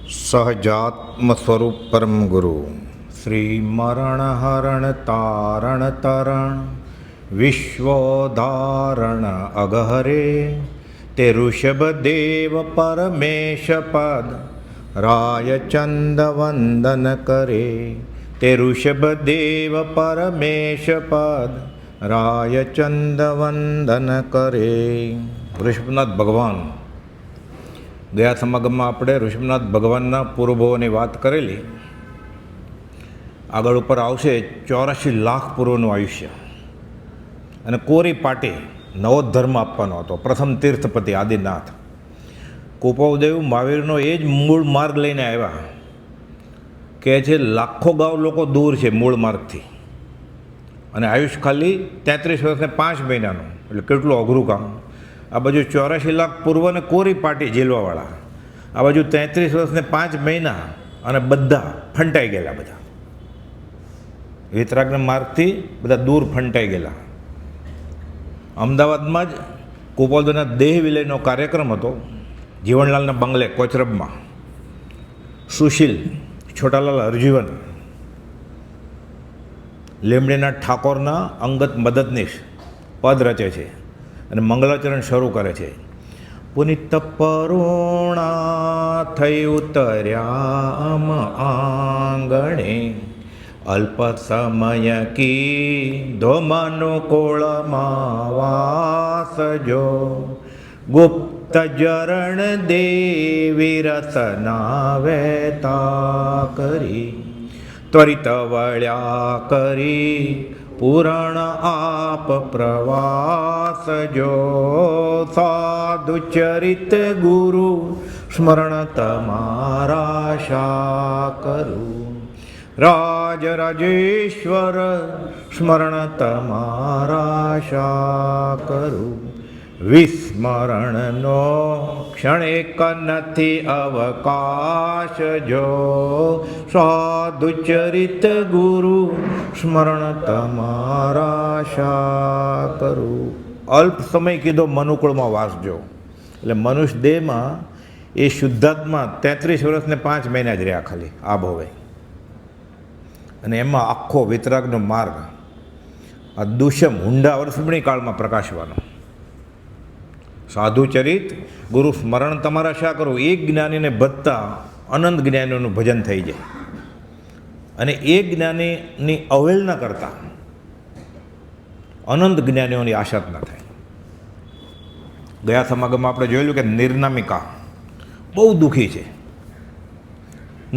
સહજાત્મ સ્વરૂપ પરમ ગુરુ શ્રી મરણ હરણ તારણ તરણ વિશ્વોધારણ અગહરે તે ઋષભદેવ પરમેશ પદ રાયચંદ વંદન કરે તે ઋષભદેવ પરમેશ પદ રાયચંદ વંદન કરે. ઋષભનાથ ભગવાન, ગયા સમાગમમાં આપણે ઋષભનાથ ભગવાનના પૂર્વભોની વાત કરેલી. આગળ ઉપર આવશે 84 લાખ પૂર્વનું આયુષ્ય અને કોરી પાટી નવો ધર્મ આપવાનો હતો. પ્રથમ તીર્થપતિ આદિનાથ કુપોદેવ મહાવીરનો એ જ મૂળ માર્ગ લઈને આવ્યા. કહે છે લાખો ગાંવ લોકો દૂર છે મૂળ માર્ગથી, અને આયુષ ખાલી 33 વર્ષને 5 મહિનાનું. એટલે કેટલું અઘરું કામ. આ બાજુ 84 લાખ પૂર્વને કોરી પાટી ઝીલવાવાળા, આ બાજુ 33 વર્ષને 5 મહિના, અને બધા ફંટાઈ ગયેલા. બધા વિતરાગના માર્ગથી બધા દૂર ફંટાઈ ગયેલા. અમદાવાદમાં જ કુપોલના દેહ વિલયનો કાર્યક્રમ હતો. જીવનલાલના બંગલે કોચરબમાં સુશીલ છોટાલાલ હરજીવન લીમડીના ઠાકોરના અંગત મદદનીશ પદ રચે છે અને મંગલાચરણ શરૂ કરે છે. પુનિત પરુણા થઈ ઉતર્યામ આંગણે, અલ્પ સમય કીધો મનુકુળમાં વાસજો, ગુપ્ત જરણ દેવી રસના વેતા કરી, ત્વરિત વળ્યા કરી પુરાણ આપ પ્રવાસજો, સાધુ ચરિત ગુરુ સ્મરણ તમારા શા કરું, રાજ રાજેશ્વર સ્મરણ તમારા શા કરું, વિસ્મરણનો ક્ષણ એક નથી અવકાશ જો, સાધુ ચરિત ગુરુ સ્મરણ તમારા શા કરું. અલ્પ સમય કીધો મનુકુળમાં વાસજો. એટલે મનુષ્ય દેહમાં એ શુદ્ધાત્મા 33 વર્ષને 5 મહિના જ રહ્યા ખાલી આ ભવે, અને એમાં આખો વિતરાગનો માર્ગ આ દુષ્યમ હુંડા વર્ષમણી કાળમાં પ્રકાશવાનો. સાધુ ચરિત ગુરુ સ્મરણ તમારા શા કરું. એક જ્ઞાનીને ભજતા અનંત જ્ઞાનીઓનું ભજન થઈ જાય, અને એક જ્ઞાનીની અવહેલના કરતા અનંત જ્ઞાનીઓની આશા જ ન થાય. ગયા સમાગમમાં આપણે જોયેલું કે નિર્નામિકા બહુ દુઃખી છે.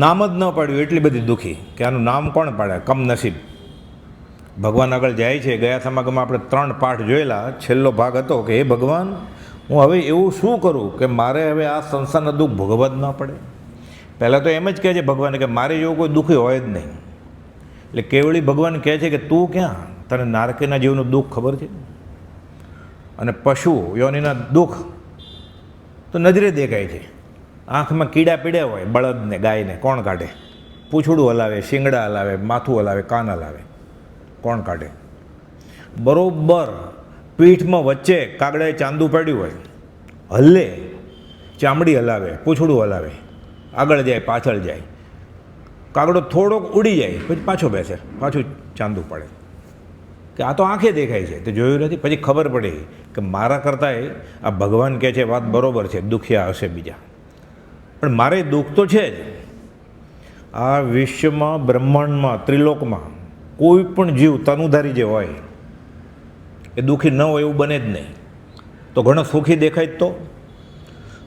નામ જ ન પાડ્યું એટલી બધી દુઃખી કે આનું નામ કોણ પાડે, કમનસીબ. ભગવાન આગળ જાય છે. ગયા સમાગમમાં આપણે 3 પાઠ જોયેલા. છેલ્લો ભાગ હતો કે હે ભગવાન, હું હવે એવું શું કરું કે મારે હવે આ સંસારના દુઃખ ભોગવવા જ ન પડે. પહેલાં તો એમ જ કહે છે ભગવાન કે મારે જેવું કોઈ દુઃખી હોય જ નહીં. એટલે કેવળી ભગવાન કહે છે કે તું ક્યાં, તને નારકીના જીવનું દુઃખ ખબર છે? અને પશુ યોનિના દુઃખ તો નજરે દેખાય છે. આંખમાં કીડા પીડ્યા હોય બળદને ગાયને કોણ કાઢે? પૂંછડું હલાવે, શિંગડા હલાવે, માથું હલાવે, કાન હલાવે, કોણ કાઢે? બરોબર પીઠમાં વચ્ચે કાગડાએ ચાંદુ પાડ્યું હોય, હલ્લે, ચામડી હલાવે, પૂંછડું હલાવે, આગળ જાય પાછળ જાય, કાગડો થોડોક ઉડી જાય પછી પાછો બેસે, પાછું ચાંદુ પડે કે આ તો આંખે દેખાય છે, તે જોયું નથી. પછી ખબર પડી કે મારા કરતાંય આ ભગવાન કહે છે વાત બરોબર છે, દુખિયા હશે બીજા, પણ મારે દુઃખ તો છે જ. આ વિશ્વમાં, બ્રહ્માંડમાં, ત્રિલોકમાં કોઈ પણ જીવ તનુધારી જે હોય એ દુઃખી ન હોય એવું બને જ નહીં. તો ઘણો સુખી દેખાય જ. તો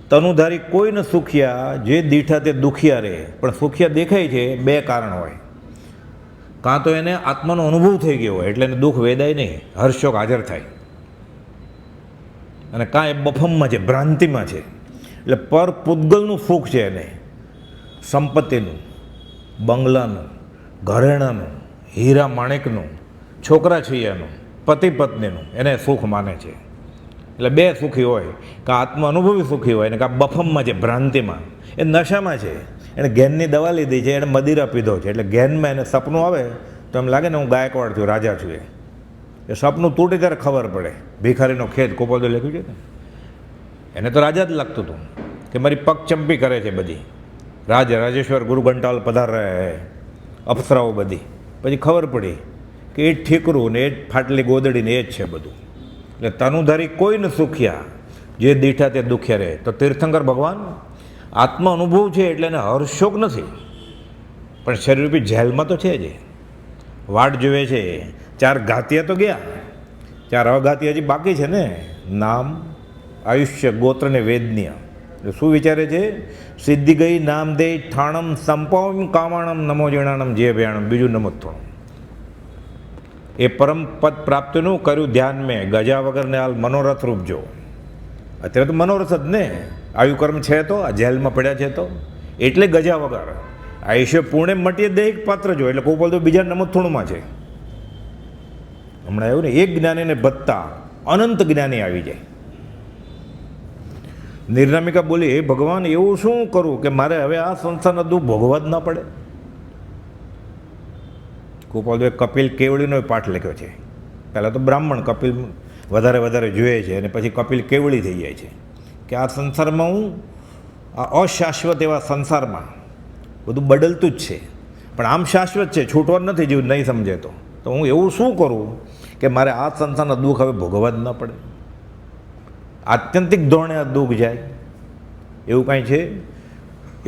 તનુધારી કોઈને સુખિયા જે દીઠા તે દુખિયા રહે, પણ સુખિયા દેખાય છે 2 કારણ હોય. કાં તો એને આત્માનો અનુભવ થઈ ગયો હોય એટલે એને દુઃખ વેદાય નહીં, હર્ષોક હાજર થાય, અને કાં એ બફમમાં છે, ભ્રાંતિમાં છે. એટલે પર પૂતગલનું સુખ છે એને, સંપત્તિનું, બંગલાનું, ઘરેણાનું, હીરા માણેકનું, છોકરા છૈયાનું, પતિ પત્નીનું એને સુખ માને છે. એટલે 2 સુખી હોય, કાં આત્મા અનુભવી સુખી હોય ને કાં બફમમાં છે, ભ્રાંતિમાં. એ નશામાં છે, એને ઘેનની દવા લીધી છે, એને મદિરા પીધો છે. એટલે ઘેનમાં એને સપનું આવે તો એમ લાગે ને હું ગાયકવાડ છું, રાજા છું. એ સપનું તૂટે ત્યારે ખબર પડે. ભિખારીનો ખેત કોપોદે લખ્યું છે ને, એને તો રાજા જ લાગતું હતું કે મારી પગ ચંપી કરે છે બધી, રાજેશ્વર ગુરુ ઘંટાલ પધાર રહ્યા, અપ્સરાઓ બધી. પછી ખબર પડી કે એ જ ઠીકરું ને એ જ ફાટલી ગોદડીને એ જ છે બધું. એટલે તનુધારી કોઈ ન સુખ્યા, જે દીઠા તે દુખ્યા રહે. તો તીર્થંકર ભગવાન આત્મ અનુભવ છે એટલે એને હર્ષોક નથી, પણ શરીરરૂપી જેલમાં તો છે જ. વાટ જોવે છે. 4 ઘાતિયા તો ગયા, 4 અઘાતિયા હજી બાકી છે ને. નામ, આયુષ્ય, ગોત્ર ને વેદનીય. એટલે શું વિચારે છે? સિદ્ધિ ગઈ નામ દે ઠાણમ સંપમ કામાણમ નમો જણાણમ જે ભયાણમ. બીજું નમો થોણું. એ પરમ પદ પ્રાપ્તિનું કર્યું ધ્યાન મેં, ગજા વગરને હાલ મનોરથ રૂપ જો. અત્યારે તો મનોરથ જ ને, આયુકર્મ છે તો, આ જેલમાં પડ્યા છે તો, એટલે ગજા વગર. આયુષ્ય પૂર્ણે મટીએ દૈહિક પાત્ર જો, એટલે કોઈ બોલતો બીજા નમથુણમાં છે. હમણાં એવું ને, એક જ્ઞાનીને ભત્તા અનંત જ્ઞાની આવી જાય. નિર્નામિકા બોલી, હે ભગવાન, એવું શું કરું કે મારે હવે આ સંસારના દુઃખ ભોગવવા જ ના પડે? ગોપાલદેવે કપિલ કેવળીનો પાઠ લખ્યો છે. પહેલાં તો બ્રાહ્મણ કપિલ વધારે જોઈએ છે, અને પછી કપિલ કેવળી થઈ જાય છે કે આ સંસારમાં હું, આ અશાશ્વત એવા સંસારમાં બધું બદલતું જ છે, પણ આમ શાશ્વત છે, છૂટવાનું નથી. જેવું નહીં સમજે તો હું એવું શું કરું કે મારે આ સંસારના દુઃખ હવે ભોગવવા જ ન પડે? આત્યંતિક ધોરણે આ દુઃખ જાય એવું કાંઈ છે?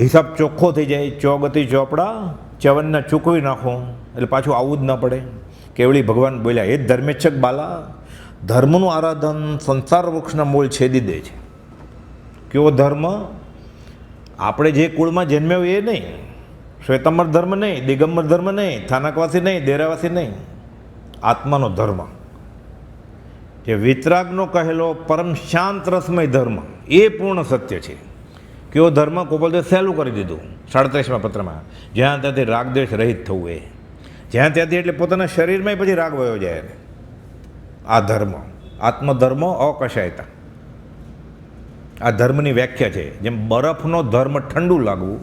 હિસાબ ચોખ્ખો થઈ જાય, ચોગતી ચોપડા ચવનના ચૂકવી નાખો એટલે પાછું આવવું જ ન પડે. કેવળી ભગવાન બોલ્યા, એ ધર્મેચ્છક બાલા, ધર્મનું આરાધન સંસાર વૃક્ષના મૂળ છેદી દે છે. કયો ધર્મ? આપણે જે કુળમાં જન્મ્યો એ નહીં, શ્વેતંબર ધર્મ નહીં, દિગંબર ધર્મ નહીં, થાનકવાસી નહીં, દેરાવાસી નહીં. આત્માનો ધર્મ, જે વિતરાગનો કહેલો પરમ શાંત રસમય ધર્મ, એ પૂર્ણ સત્ય છે. કયો ધર્મ? ગોપાલદેવ સહેલું કરી દીધું 37મા પત્રમાં. જ્યાં ત્યાંથી રાગદ્વેષ રહિત થવું. એ જ્યાં ત્યાંથી એટલે પોતાના શરીરમાં પછી રાગ વયો જાય. આ ધર્મ, આત્મધર્મ અકશાયતા, આ ધર્મની વ્યાખ્યા છે. જેમ બરફનો ધર્મ ઠંડુ લાગવું,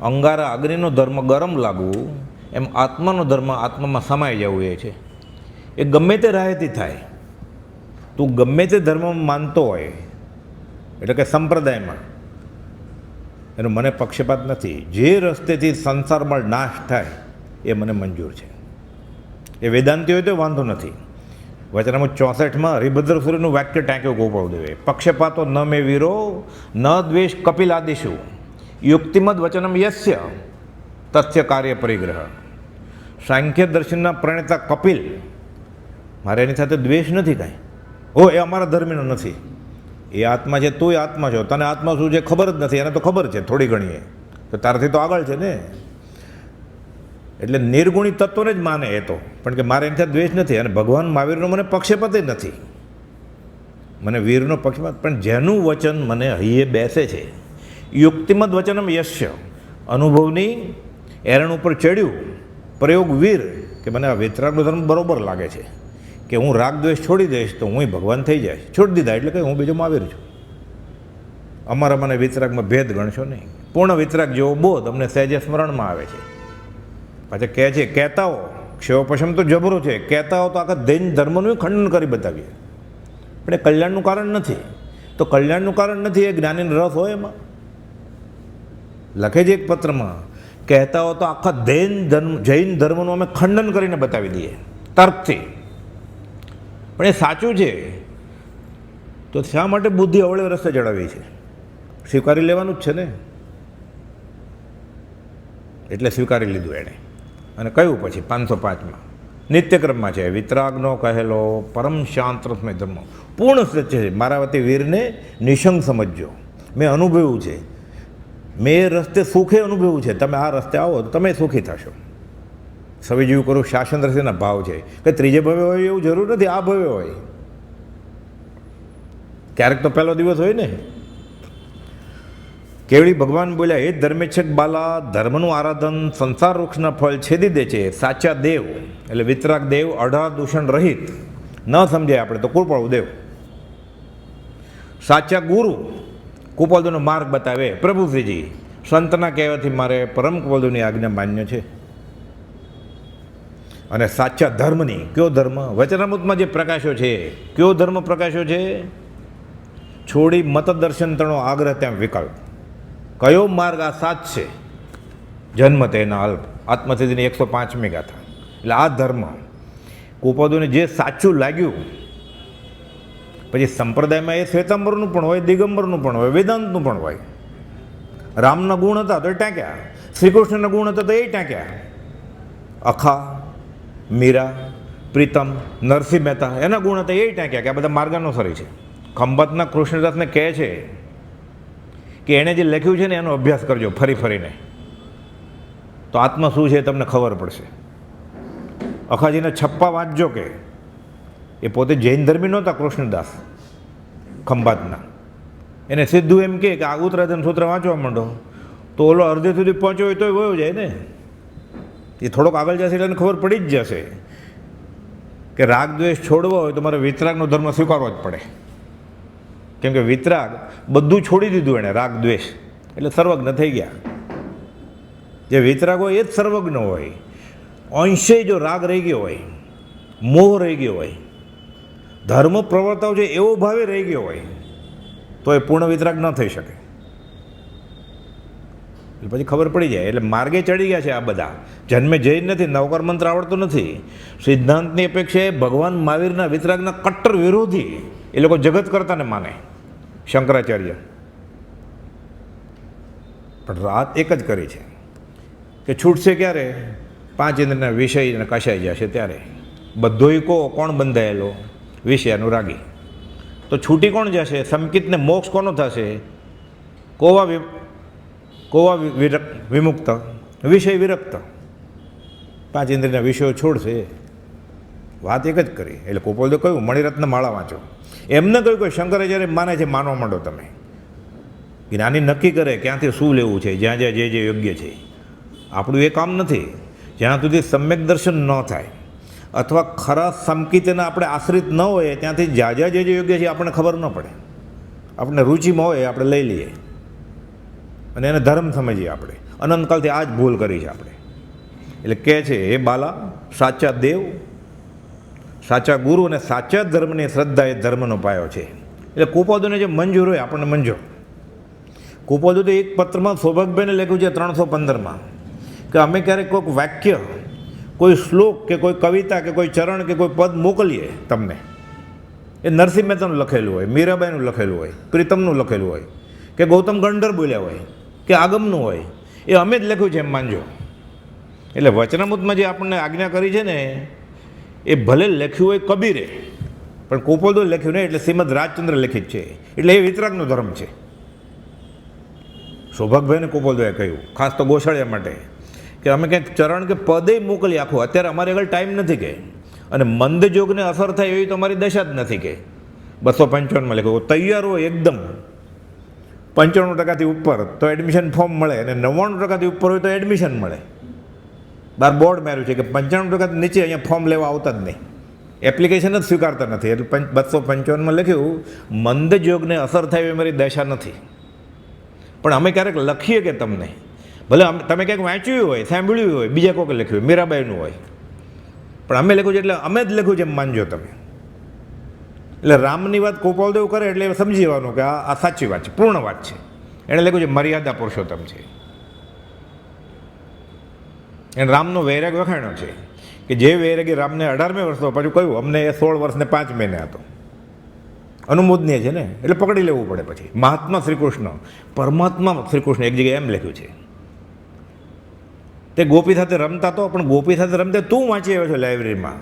અંગારા અગ્નિનો ધર્મ ગરમ લાગવું, એમ આત્માનો ધર્મ આત્મામાં સમાઈ જવું એ છે. એ ગમે તે રાહેથી થાય. તું ગમે તે ધર્મમાં માનતો હોય, એટલે કે સંપ્રદાયમાં, એનો મને પક્ષપાત નથી. જે રસ્તેથી સંસારમાં નાશ થાય એ મને મંજૂર છે. એ વેદાંતિ હોય તો વાંધો નથી. વચનામૃત 64માં હરિભદ્ર સૂર્યનું વાક્ય ટાંક્યું ગોપાલદેવે, પક્ષપાતો ન મે વીરો ન દ્વેષ કપિલાદિશુ યુક્તિમદ વચનમ યસ્ય તથ્ય કાર્ય પરિગ્રહ. સાંખ્ય દર્શનના પ્રણેતા કપિલ, મારે એની સાથે દ્વેષ નથી કાંઈ. એ અમારા ધર્મીનો નથી. એ આત્મા છે, તું આત્મા છો, તને આત્મા શું છે ખબર જ નથી. એને તો ખબર છે થોડી ઘણી, તો તારથી તો આગળ છે ને. એટલે નિર્ગુણી તત્વને જ માને એ તો, પણ કે મારે એની સાથે દ્વેષ નથી. અને ભગવાન મહાવીરનો મને પક્ષપાત નથી, મને વીરનો પક્ષપાત. પણ જેનું વચન મને હૈયે બેસે છે, યુક્તિમદ વચનમ યશ્ય, અનુભવની એરણ ઉપર ચડ્યું પ્રયોગ વીર, કે મને આ વિતરાગનો ધર્મ બરોબર લાગે છે, કે હું રાગ દ્વેષ છોડી દઈશ તો હું ભગવાન થઈ જાય. છોડી દીધા એટલે કે હું બીજો મહાવીર છું. અમારા મને વિતરાગમાં ભેદ ગણશો નહીં. પૂર્ણ વિતરાગ જેવો બોધ અમને સહેજે સ્મરણમાં આવે છે. પાછા કહે છે, કહેતાઓ ક્ષયોપશમ તો જબરો છે, કહેતાઓ તો આખા જૈન ધર્મનું ખંડન કરી બતાવીએ, પણ એ કલ્યાણનું કારણ નથી. તો કલ્યાણનું કારણ નથી એ જ્ઞાનીનો રસ હોય એમાં. લખે છે એક પત્રમાં, કહેતાઓ તો આખા જૈન ધર્મનું અમે ખંડન કરીને બતાવી દઈએ તર્કથી. પણ એ સાચું છે તો શા માટે બુદ્ધિ અવળે રસ્તે ચડાવી છે? સ્વીકારી લેવાનું જ છે ને. એટલે સ્વીકારી લીધું એણે. અને કહ્યું પછી 505માં નિત્યક્રમમાં છે, વિતરાગનો કહેલો પરમ શાંત રસમય ધર્મ પૂર્ણ સત્ય છે. મારા વતી વીરને નિશંક સમજજો. મેં અનુભવ્યું છે, મેં એ રસ્તે સુખે અનુભવ્યું છે. તમે આ રસ્તે આવો તો તમે સુખી થશો. સવિજીવ કરું શાસન રસીના ભાવ છે કે ત્રીજે ભવે હોય એવું જરૂર નથી, આ ભવે હોય. ક્યારેક તો પહેલો દિવસ હોય ને. કેવળી ભગવાન બોલ્યા, એ ધર્મેચ્છક બાલા, ધર્મનું આરાધન સંસાર વૃક્ષના ફળ છેદી દે છે. સાચા દેવ એટલે વિતરાગ દેવ, અઢાર દૂષણ રહિત, ન સમજાય આપણે તો કૃપાળુ દેવ. સાચા ગુરુ કૃપાળુનો માર્ગ બતાવે પ્રભુશ્રીજી. સંતના કહેવાથી મારે પરમ કૃપાળુની આજ્ઞા માન્ય છે. અને સાચા ધર્મની, કયો ધર્મ? વચનામૃતમાં જે પ્રકાશો છે, કયો ધર્મ પ્રકાશો છે? છોડી મત દર્શન તણો આગ્રહ ત્યાં વિકલ્પ. કયો માર્ગ આ સાચશે? જન્મ તેના અલ્પ, આત્મસિદ્ધિની 105મી ગાથા. એટલે આ ધર્મ કુપોદોને જે સાચું લાગ્યું, પછી સંપ્રદાયમાં એ શ્વેતાંબરનું પણ હોય, દિગંબરનું પણ હોય, વેદાંતનું પણ હોય. રામના ગુણ હતા તો એ ટાંક્યા, શ્રી કૃષ્ણના ગુણ હતા તો એ ટાંક્યા. અખા, મીરા, પ્રીતમ, નરસિંહ મહેતા એના ગુણ હતા એ ટાંક્યા કે આ બધા માર્ગાનુસારી છે. ખંભાતના કૃષ્ણદાસને કહે છે કે એણે જે લખ્યું છે ને એનો અભ્યાસ કરજો ફરી ફરીને, તો આત્મા શું છે તમને ખબર પડશે. અખાજીને છપ્પા વાંચજો કે એ પોતે જૈન ધર્મી નહોતા કૃષ્ણદાસ ખંભાતના. એને સીધું એમ કે આ ઉત્તરાધન સૂત્ર વાંચવા માંડો તો ઓલો અડધે સુધી પહોંચ્યો હોય તોય વયો જાય ને. એ થોડોક આગળ જશે એટલે એને ખબર પડી જ જશે કે રાગ દ્વેષ છોડવો હોય તો મારે વિતરાગનો ધર્મ સ્વીકારવો જ પડે. કેમ કે વિતરાગ બધું છોડી દીધું એણે, રાગ દ્વેષ એટલે સર્વજ્ઞ થઈ ગયા. જે વિતરાગ હોય એ જ સર્વજ્ઞ હોય. અંશે જો રાગ રહી ગયો હોય, મોહ રહી ગયો હોય, ધર્મ પ્રવર્તાવ છે એવો ભાવે રહી ગયો હોય તો એ પૂર્ણ વિતરાગ ન થઈ શકે. એટલે પછી ખબર પડી જાય. એટલે માર્ગે ચડી ગયા છે આ બધા. જન્મે જઈ નથી, નવકાર મંત્ર આવડતો નથી. સિદ્ધાંતની અપેક્ષાએ ભગવાન મહાવીરના વિતરાગના કટ્ટર વિરોધી એ લોકો જગત કરતાને માને, શંકરાચાર્ય. પણ રાત એક જ કરી છે કે છૂટશે ક્યારે? 5 ઇન્દ્રના વિષય કશાઈ જશે ત્યારે. બધોય કોણ બંધાયેલો? વિષયાનુરાગી. તો છૂટી કોણ જશે? સંકિતને મોક્ષ કોનો થશે? કોવા વિમુક્ત, વિષય વિરક્ત. 5 ઇન્દ્રિયના વિષયો છોડશે. વાત એક જ કરી. એટલે કોપોલદે કહ્યું મણિરત્ન માળા વાંચો. એમને કહ્યું કે શંકરાચાર્ય માને છે, માનવા માંડો તમે. જ્ઞાની નક્કી કરે ક્યાંથી શું લેવું છે, જ્યાં જ્યાં જે યોગ્ય છે. આપણું એ કામ નથી. જ્યાં સુધી સમ્યક દર્શન ન થાય અથવા ખરા સંકિતના આપણે આશ્રિત ન હોય ત્યાંથી જ્યાં જ્યાં જે યોગ્ય છે આપણને ખબર ન પડે. આપણને રુચિમાં હોય આપણે લઈ લઈએ અને એને ધર્મ સમજીએ. આપણે અનંતકાલથી આ જ ભૂલ કરી છે આપણે. એટલે કહે છે હે બાલા, સાચા દેવ, સાચા ગુરુ અને સાચા ધર્મની શ્રદ્ધા એ ધર્મનો પાયો છે. એટલે કુપોદોને જે મંજૂર હોય આપણને મંજૂર. કુપોદો તો એક પત્રમાં સૌભાગ્યભાઈને લખ્યું છે 315માં કે અમે ક્યારેક કોઈક વાક્ય, કોઈ શ્લોક કે કોઈ કવિતા કે કોઈ ચરણ કે કોઈ પદ મોકલીએ તમને, એ નરસિંહ મહેતાનું લખેલું હોય, મીરાબાઈનું લખેલું હોય, પ્રીતમનું લખેલું હોય, કે ગૌતમ ગંડર બોલ્યા હોય, કે આગમનું હોય, એ અમે જ લખ્યું છે એમ માનજો. એટલે વચનામૃતમાં જે આપણને આજ્ઞા કરી છે ને એ ભલે લખ્યું હોય કબીરે, પણ કુપોદો લખ્યું નહીં એટલે શ્રીમદ રાજચંદ્ર લખિત છે. એટલે એ વિતરાગનો ધર્મ છે. સૌભાગભાઈને કુપોદોએ કહ્યું ખાસ તો ગોસાળિયા માટે કે અમે કંઈક ચરણ કે પદે મોકલી આખું. અત્યારે અમારે આગળ ટાઈમ નથી કે, અને મંદ જોગને અસર થાય એવી તો અમારી દશા જ નથી કે. 255માં લખ્યું તૈયાર હોય એકદમ 95% ઉપર તો એડમિશન ફોર્મ મળે, અને 99% ઉપર હોય તો એડમિશન મળે. બાર બોર્ડ માર્યું છે કે 95% નીચે અહીંયા ફોર્મ લેવા આવતા જ નહીં, એપ્લિકેશન જ સ્વીકારતા નથી. એટલે 255માં લખ્યું મંદ જોગને અસર થાય એવી અમારી દશા નથી. પણ અમે ક્યારેક લખીએ કે તમને, ભલે તમે ક્યાંક વાંચ્યું હોય, સાંભળ્યું હોય, બીજા કોઈક લખ્યું હોય, મીરાબાઈનું હોય, પણ અમે લખ્યું છે એટલે અમે જ લખ્યું છે એમ માનજો તમે. એટલે રામની વાત કુપોલદેવ કરે એટલે સમજી જવાનું કે આ સાચી વાત છે, પૂર્ણ વાત છે. એણે લખ્યું છે મર્યાદા પુરુષોત્તમ છે. એને રામનો વૈરાગ વખાણ્યો છે કે જે વૈરાગી રામને 18મે વર્ષનો, પાછું કહ્યું અમને એ 16 વર્ષને 5 મહિને હતો. અનુમોદનીય છે ને, એટલે પકડી લેવું પડે. પછી મહાત્મા શ્રી કૃષ્ણ, પરમાત્મા શ્રી કૃષ્ણ એક જગ્યાએ એમ લખ્યું છે. તે ગોપી સાથે રમતા તો, પણ ગોપી સાથે રમતે તું વાંચી આવ્યો છો લાઇબ્રેરીમાં.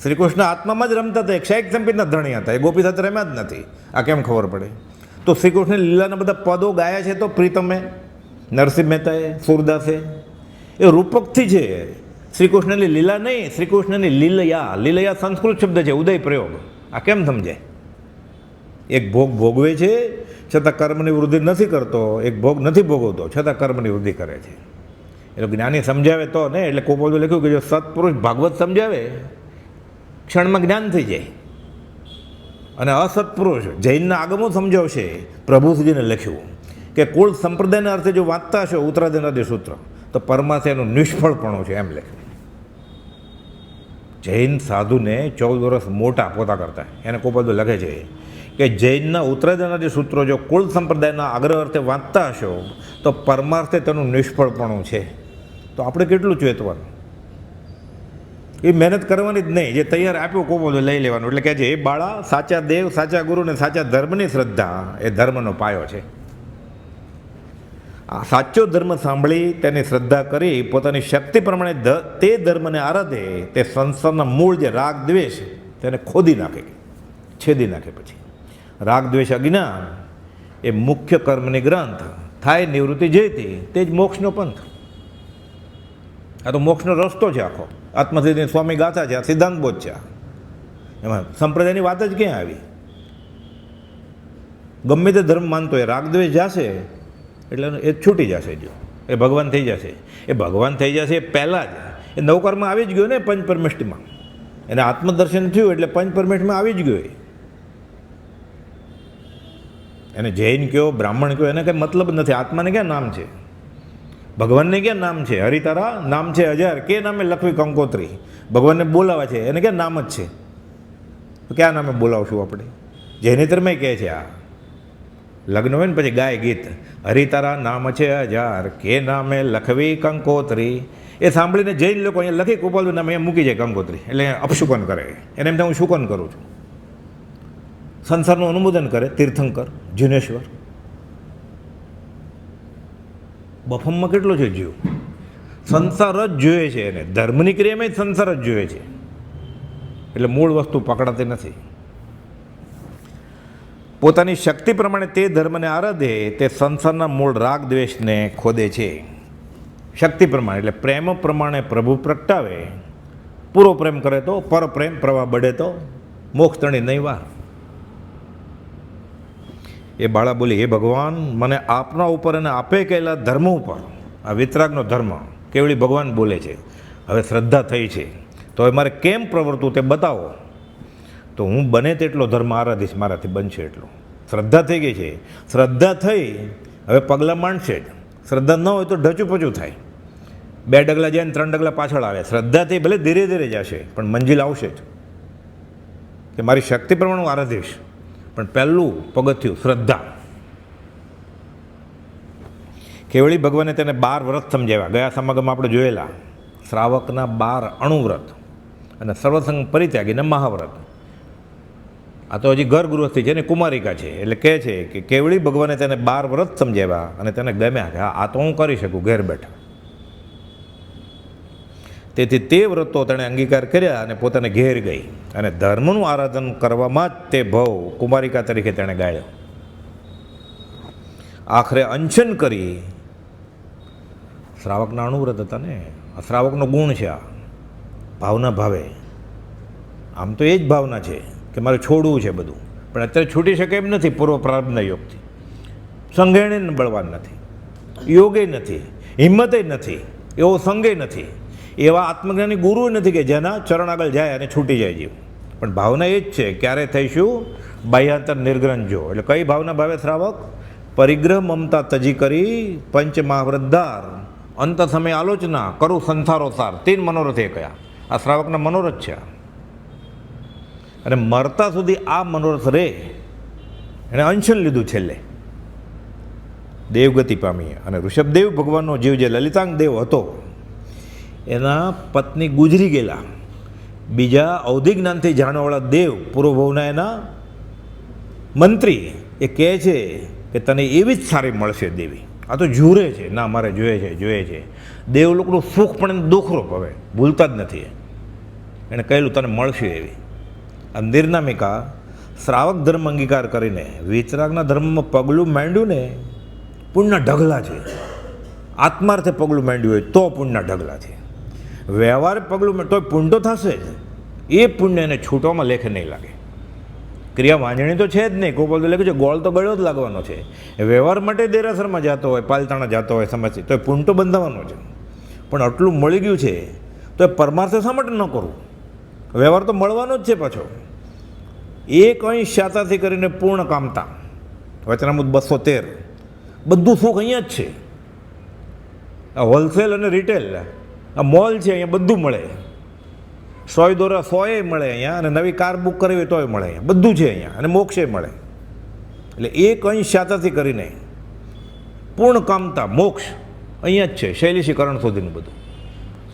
શ્રી કૃષ્ણ આત્મામાં જ રમતા હતા, એક શાયક સંપિતના ધણી હતા, એ ગોપી સાથે રમ્યા જ નથી. આ કેમ ખબર પડે? તો શ્રી કૃષ્ણ લીલાના બધા પદો ગાયા છે તો પ્રીતમે, નરસિંહ મહેતાએ, સુરદાસે, એ રૂપકથી છે. શ્રી કૃષ્ણની લીલા નહીં, શ્રી કૃષ્ણની લીલયા. લીલયા સંસ્કૃત શબ્દ છે, ઉદય પ્રયોગ. આ કેમ સમજાય? એક ભોગ ભોગવે છે છતાં કર્મની વૃદ્ધિ નથી કરતો, એક ભોગ નથી ભોગવતો છતાં કર્મની વૃદ્ધિ કરે છે. એટલે જ્ઞાની સમજાવે તો ને. એટલે કોપોલે લખ્યું કે જો સત્પુરુષ ભાગવત સમજાવે ક્ષણમાં જ્ઞાન થઈ જાય, અને અસત્પુરુષ જૈનના આગમો સમજાવશે. પ્રભુજીને લખ્યું કે કુળ સંપ્રદાયના અર્થે જો વાંચતા હશો ઉત્તરાધિનાદિ સૂત્ર તો પરમાર્થ એનું નિષ્ફળપણું છે એમ લખ્યું. જૈન સાધુને 14 વર્ષ મોટા પોતા કરતા એને કોપોદો લખે છે કે જૈનના ઉત્તરાયણના સૂત્રો જો કુળ સંપ્રદાયના આગ્રહ અર્થે વાંચતા હશો તો પરમાર્થે તેનું નિષ્ફળપણું છે. તો આપણે કેટલું ચેતવાનું? એ મહેનત કરવાની જ નહીં, જે તૈયાર આપ્યું કોપો લઈ લેવાનું. એટલે કહે છે એ બાળા, સાચા દેવ, સાચા ગુરુ ને સાચા ધર્મની શ્રદ્ધા એ ધર્મનો પાયો છે. આ સાચો ધર્મ સાંભળી તેની શ્રદ્ધા કરી પોતાની શક્તિ પ્રમાણે તે ધર્મને આરાધે તે સંસારના મૂળ જે રાગ દ્વેષ તેને ખોદી નાખે, છેદી નાખે. પછી રાગ દ્વેષ અજ્ઞાન એ મુખ્ય કર્મની ગ્રંથ થાય નિવૃત્તિ જયતી, તે જ મોક્ષનો પંથ. આ તો મોક્ષનો રસ્તો છે આખો. આત્મસિદ્ધિ સ્વામી ગાથા છે, આ સિદ્ધાંત બોધ છે. એમાં સંપ્રદાયની વાત જ ક્યાં આવી? ગમે તે ધર્મ માનતો એ રાગદ્વેષ જશે એટલે એ છૂટી જશે, જો એ ભગવાન થઈ જશે. એ ભગવાન થઈ જશે એ પહેલાં જ એ નવકર્મ આવી જ ગયો ને પંચપરમેષ્ઠમાં. એને આત્મદર્શન થયું એટલે પંચપરમેષ્ઠમાં આવી જ ગયો. એને જૈન કયો, બ્રાહ્મણ કયો, એને કંઈ મતલબ નથી. આત્માને ક્યાં નામ છે? ભગવાનને ક્યાં નામ છે? હરિતારા નામ છે 1000, કે નામે લખવી કંકોત્રી. ભગવાનને બોલાવા છે, એને ક્યાં નામ જ છે? તો ક્યાં નામે બોલાવશું આપણે? જૈનેતરમાં કહે છે આ લગ્ન હોય ને પછી ગાય ગીત, હરિતારા નામ છે 1000, કે નામે લખવી કંકોત્રી. એ સાંભળીને જૈન લોકો અહીંયા લખી ગોપાલનું નામ અહીંયા મૂકી જાય કંકોત્રી, એટલે અપશુકન કરે. એને એમ હું શુકન કરું છું. સંસારનું અનુમોદન કરે તીર્થંકર, જીનેશ્વર. બફમમાં કેટલો છે જીવ? સંસાર જ જોઈએ છે એને, ધર્મની ક્રિયામાં જ સંસાર જ જોઈએ છે. એટલે મૂળ વસ્તુ પકડાતી નથી. પોતાની શક્તિ પ્રમાણે તે ધર્મને આરાધે તે સંસારના મૂળ રાગ દ્વેષને ખોદે છે. શક્તિ પ્રમાણે એટલે પ્રેમ પ્રમાણે પ્રભુ પ્રગટાવે. પૂરો પ્રેમ કરે તો પરપ્રેમ પ્રવાહ બળે તો મોક્ષ તણી નહીં વાર. એ બાળા બોલી, હે ભગવાન, મને આપના ઉપર અને આપે કહેલા ધર્મ ઉપર, આ વિતરાગનો ધર્મ કેવળી ભગવાન બોલે છે, હવે શ્રદ્ધા થઈ છે, તો હવે મારે કેમ પ્રવર્તું તે બતાવો, તો હું બને તેટલો ધર્મ આરાધીશ, મારાથી બનશે એટલો. શ્રદ્ધા થઈ ગઈ છે. શ્રદ્ધા થઈ હવે પગલાં માંડશે જ. શ્રદ્ધા ન હોય તો ઢચુપચું થાય. 2 ડગલા જાય ને 3 ડગલા પાછળ આવે. શ્રદ્ધાથી ભલે ધીરે ધીરે જશે પણ મંજિલ આવશે જ. કે મારી શક્તિ પ્રમાણે હું આરાધીશ, પણ પહેલું પગથિયું શ્રદ્ધા. કેવળી ભગવાને તેને 12 વ્રત સમજાવ્યા. ગયા સમાગમમાં આપણે જોયેલા શ્રાવકના 12 અણુવ્રત અને સર્વસંગ પરિત્યાગીને મહાવ્રત. આ તો હજી ઘર ગૃહસ્થી છે ને કુમારિકા છે. એટલે કહે છે કે કેવળી ભગવાને તેને 12 વ્રત સમજાવ્યા અને તેને ગમ્યા કે હા, આ તો હું કરી શકું ઘેર બેઠા. તેથી તે વ્રતો તેણે અંગીકાર કર્યા અને પોતાને ઘેર ગઈ અને ધર્મનું આરાધન કરવામાં જ તે ભવ કુમારિકા તરીકે તેણે ગાળ્યો. આખરે અંશન કરી. શ્રાવકના અણુવ્રત હતા ને, આ શ્રાવકનો ગુણ છે. આ ભાવના ભાવે. આમ તો એ જ ભાવના છે કે મારે છોડવું છે બધું, પણ અત્યારે છૂટી શકે એમ નથી. પૂર્વ પ્રારબ્ધના યોગથી સંઘેણે બળવાન નથી, યોગે નથી, હિંમતે નથી, એવો સંગે નથી, એવા આત્મજ્ઞાની ગુરુ નથી કે જેના ચરણ આગળ જાય અને છૂટી જાય જીવ. પણ ભાવના એ જ છે, ક્યારે થઈશું? બાહ્યાંતર નિર્ગ્રંજો. એટલે કઈ ભાવના ભાવે શ્રાવક? પરિગ્રહ મમતા તજી કરી પંચ મહાવ્રતધાર, અંત સમય આલોચના કરું સંસારો સાર. 3 મનોરથ એ કયા? આ શ્રાવકના મનોરથ છે. અને મરતા સુધી આ મનોરથ રે. એણે અંશન લીધું છેલ્લે, દેવગતિ પામી. અને ઋષભદેવ ભગવાનનો જીવ જે લલિતાંગ દેવ હતો, એના પત્ની ગુજરી ગયેલા. બીજા અવધિ જ્ઞાનથી જાણવાવાળા દેવ પૂર્વભવના એના મંત્રી એ કહે છે કે તને એવી જ સારી મળશે દેવી. આ તો ઝૂરે છે, ના મારે જોઈએ છે. દેવ લોકોનું સુખ પણ એને દુઃખરૂપ હવે ભૂલતા જ નથી. એણે કહેલું તને મળશે એવી. આ નિર્નામિકા શ્રાવક ધર્મ અંગીકાર કરીને વિતરાગના ધર્મમાં પગલું માંડ્યું ને, પુણ્યના ઢગલા છે. આત્માર્થે પગલું માંડ્યું હોય તો પુણ્યના ઢગલા છે. વ્યવહાર પગલું તો પુણ્ય તો થશે જ. એ પુણ્ય એને છૂટવામાં લેખે નહીં લાગે. ક્રિયા વાંજણી તો છે જ નહીં. કોઈ બોલતો લખ્યું છે ગોળ તો ગળ્યો જ લાગવાનો છે. વ્યવહાર માટે દેરાસરમાં જતો હોય, પાલતાણા જતો હોય, સમજથી તો એ પુણ્ય તો બંધાવાનો છે. પણ આટલું મળી ગયું છે તો એ પરમાર્થ શા માટે ન કરવું? વ્યવહાર તો મળવાનો જ છે પાછો. એક અંશ શાતાથી કરીને પૂર્ણ કામતા, વચનામૃત 213. બધું સુખ અહીંયા જ છે. આ હોલસેલ અને રિટેલ, આ મોલ છે, અહીંયા બધું મળે. 100 દોરા 100 મળે અહીંયા, અને નવી કાર બુક કરવી તોય મળે અહીંયા. બધું છે અહીંયા, અને મોક્ષે મળે. એટલે એક અંશ શાતાથી કરીને પૂર્ણ કામતા મોક્ષ અહીંયા જ છે, શૈલેષીકરણ સુધીનું બધું.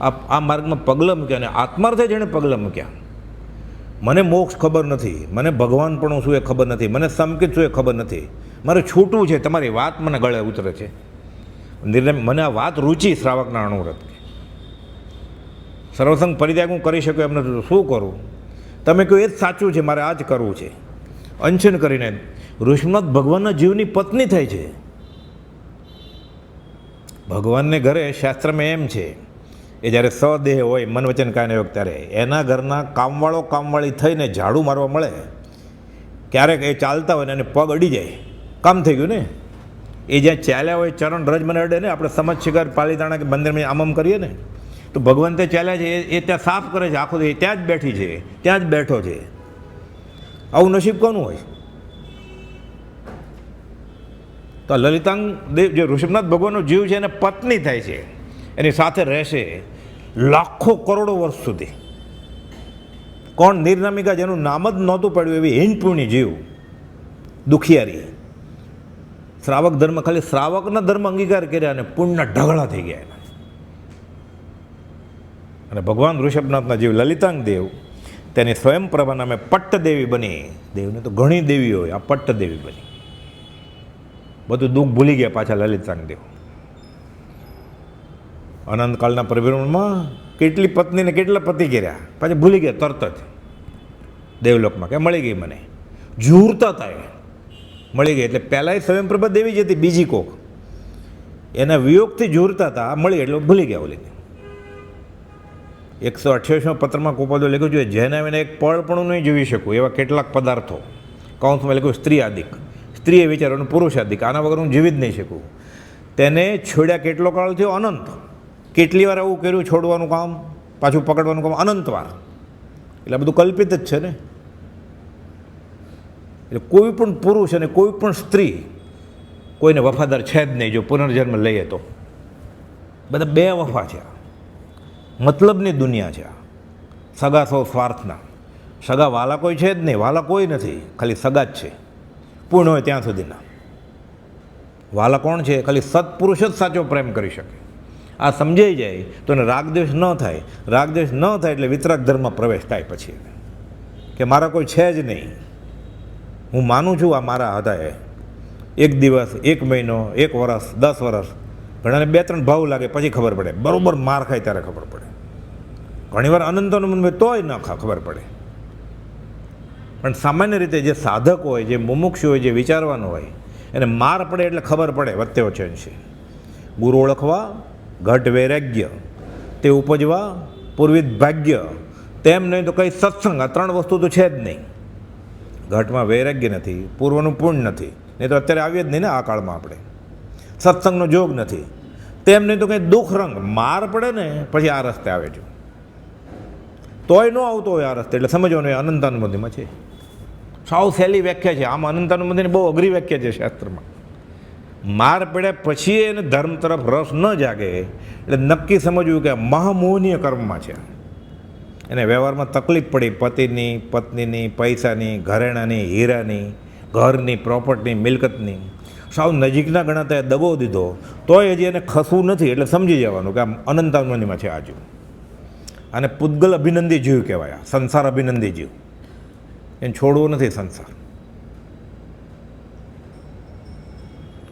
આ માર્ગમાં પગલાં મૂક્યા અને આત્માર્થે જેણે પગલાં મૂક્યા. મને મોક્ષ ખબર નથી, મને ભગવાન પણ શું એ ખબર નથી, મને સમકિત શું એ ખબર નથી, મારે છૂટવું છે, તમારી વાત મને ગળે ઉતરે છે. મને આ વાત રુચિ શ્રાવકના અણુવ્રત. સર્વસંગ પરિત્યાગ હું કરી શકું એમ નથી, શું કરું? તમે કહો એ જ સાચું છે, મારે આ જ કરવું છે. અંશન કરીને ઋષભનાથ ભગવાનના જીવની પત્ની થાય છે. ભગવાનને ઘરે શાસ્ત્રમાં એમ છે એ જ્યારે સદેહ હોય મન વચન કાયને યોગ, ત્યારે એના ઘરના કામવાળો કામવાળી થઈને ઝાડુ મારવા મળે. ક્યારેક એ ચાલતા હોય ને એને પગ અડી જાય, કામ થઈ ગયું ને. એ જ્યાં ચાલ્યા હોય ચરણ રજ મને અડે ને, આપણે સમજ શિકાર પાલીતાણા કે બંદરમાં આમ કરીએ ને, તો ભગવાન તે ચાલ્યા છે એ ત્યાં સાફ કરે છે, આખો ત્યાં જ બેઠી છે, ત્યાં જ બેઠો છે. આવું નસીબ કોનું હોય? તો લલિતાંગ દેવ જે ઋષભનાથ ભગવાનનો જીવ છે એને પત્ની થાય છે, એની સાથે રહેશે લાખો કરોડો વર્ષ સુધી. કોણ? નિર્નામિકા, જેનું નામ જ નહોતું પડ્યું એવી હીનપૂર્ણી જીવ, દુખિયારી. શ્રાવક ધર્મ, ખાલી શ્રાવકના ધર્મ અંગીકાર કર્યા અને પુણ્યના ઢગલા થઈ ગયા એના. અને ભગવાન ઋષભનાથના જીવ લલિતાંગ દેવ તેની સ્વયંપ્રભા નામે પટ્ટદેવી બની. દેવને તો ઘણી દેવી હોય, આ પટ્ટદેવી બની. બધું દુઃખ ભૂલી ગયા પાછા લલિતાંગ દેવ. અનંતકાળના પરિભ્રમણમાં કેટલી પત્નીને કેટલા પતિ કર્યા, પાછા ભૂલી ગયા તરત જ દેવલોકમાં, કે મળી ગઈ મને. ઝૂરતા હતા એ, મળી ગઈ. એટલે પહેલાં સ્વયંપ્રભા દેવી જ હતી, બીજી કોક એના વિયોગથી ઝૂરતા હતા, મળી એટલે ભૂલી ગયા. ઓલી 128માં પત્રમાં કોપાદો લખ્યું છે, જેને એને એક પળ પણ નહીં જોઈ શકું એવા કેટલાક પદાર્થો, કૌંસમાં લખ્યું સ્ત્રી આદિક, સ્ત્રીએ વિચારવાનું પુરુષ આદિક, આના વગર હું જીવી જ નહીં શકું. તેને છોડ્યા કેટલો કાળ થયો? અનંત. કેટલી વાર આવું કર્યું, છોડવાનું કામ, પાછું પકડવાનું કામ, અનંત વાર. એટલે બધું કલ્પિત જ છે ને. એટલે કોઈ પણ પુરુષ અને કોઈ પણ સ્ત્રી કોઈને વફાદાર છે જ નહીં જો પુનર્જન્મ લઈએ તો. બધા બે વફા છે, મતલબની દુનિયા છે. સગા સૌ સ્વાર્થના. સગા વાલા કોઈ છે જ નહીં, વાલા કોઈ નથી, ખાલી સગા જ છે, પૂર્ણ હોય ત્યાં સુધીના. વાલા કોણ છે? ખાલી સત્પુરુષ જ સાચો પ્રેમ કરી શકે. આ સમજાઈ જાય તો એને રાગદ્વેષ ન થાય. રાગદ્વેષ ન થાય એટલે વિતરાગ ધર્મમાં પ્રવેશ થાય. પછી કે મારા કોઈ છે જ નહીં, હું માનું છું આ મારા હતા. એક દિવસ, એક મહિનો, એક વર્ષ, 10 વર્ષ, ઘણાને 2-3 ભાવ લાગે, પછી ખબર પડે. બરાબર માર ખાય ત્યારે ખબર પડે. ઘણીવાર અનંતનું મન તોય ન ખબર પડે. પણ સામાન્ય રીતે જે સાધક હોય, જે મુમુક્ષુ હોય, જે વિચારવાનું હોય, એને માર પડે એટલે ખબર પડે વચ્ચે વચ્ચે છે. ગુરુ ઓળખવા, ઘટ વૈરાગ્ય, તે ઉપજવા પૂર્વિત ભાગ્ય, તેમ નહીં તો કંઈ સત્સંગ. આ 3 વસ્તુ તો છે જ નહીં. ઘટમાં વૈરાગ્ય નથી, પૂર્વનું પુણ્ય નથી, નહીં તો અત્યારે આવીએ જ નહીં ને આ કાળમાં આપણે. સત્સંગનો જોગ નથી, તેમ નહીં તો કંઈ દુઃખ રંગ. માર પડે ને પછી આ રસ્તે આવે છે. તોય ન આવતો હોય આ રસ્તે એટલે સમજવાનું એ અનંતાનુબંધીમાં છે. સાવ સહેલી વ્યાખ્યા છે. આમાં અનંતાનુબંધીની બહુ અઘરી વ્યાખ્યા છે શાસ્ત્રમાં. માર પડ્યા પછી એને ધર્મ તરફ રસ ન જાગે એટલે નક્કી સમજવું કે મહામોહનીય કર્મમાં છે. એને વ્યવહારમાં તકલીફ પડી, પતિની, પત્નીની, પૈસાની, ઘરેણાની, હીરાની, ઘરની, પ્રોપર્ટી, મિલકતની, સાવ નજીકના ગણાતા દબો દીધો તોય હજી એને ખસવું નથી. એટલે સમજી જવાનું કે આમ અનંતાનુબંધીમાં છે આજુ. અને પૂતગલ અભિનંદી જીવ કહેવાય, સંસાર અભિનંદી જીવ. એને છોડવો નથી સંસાર.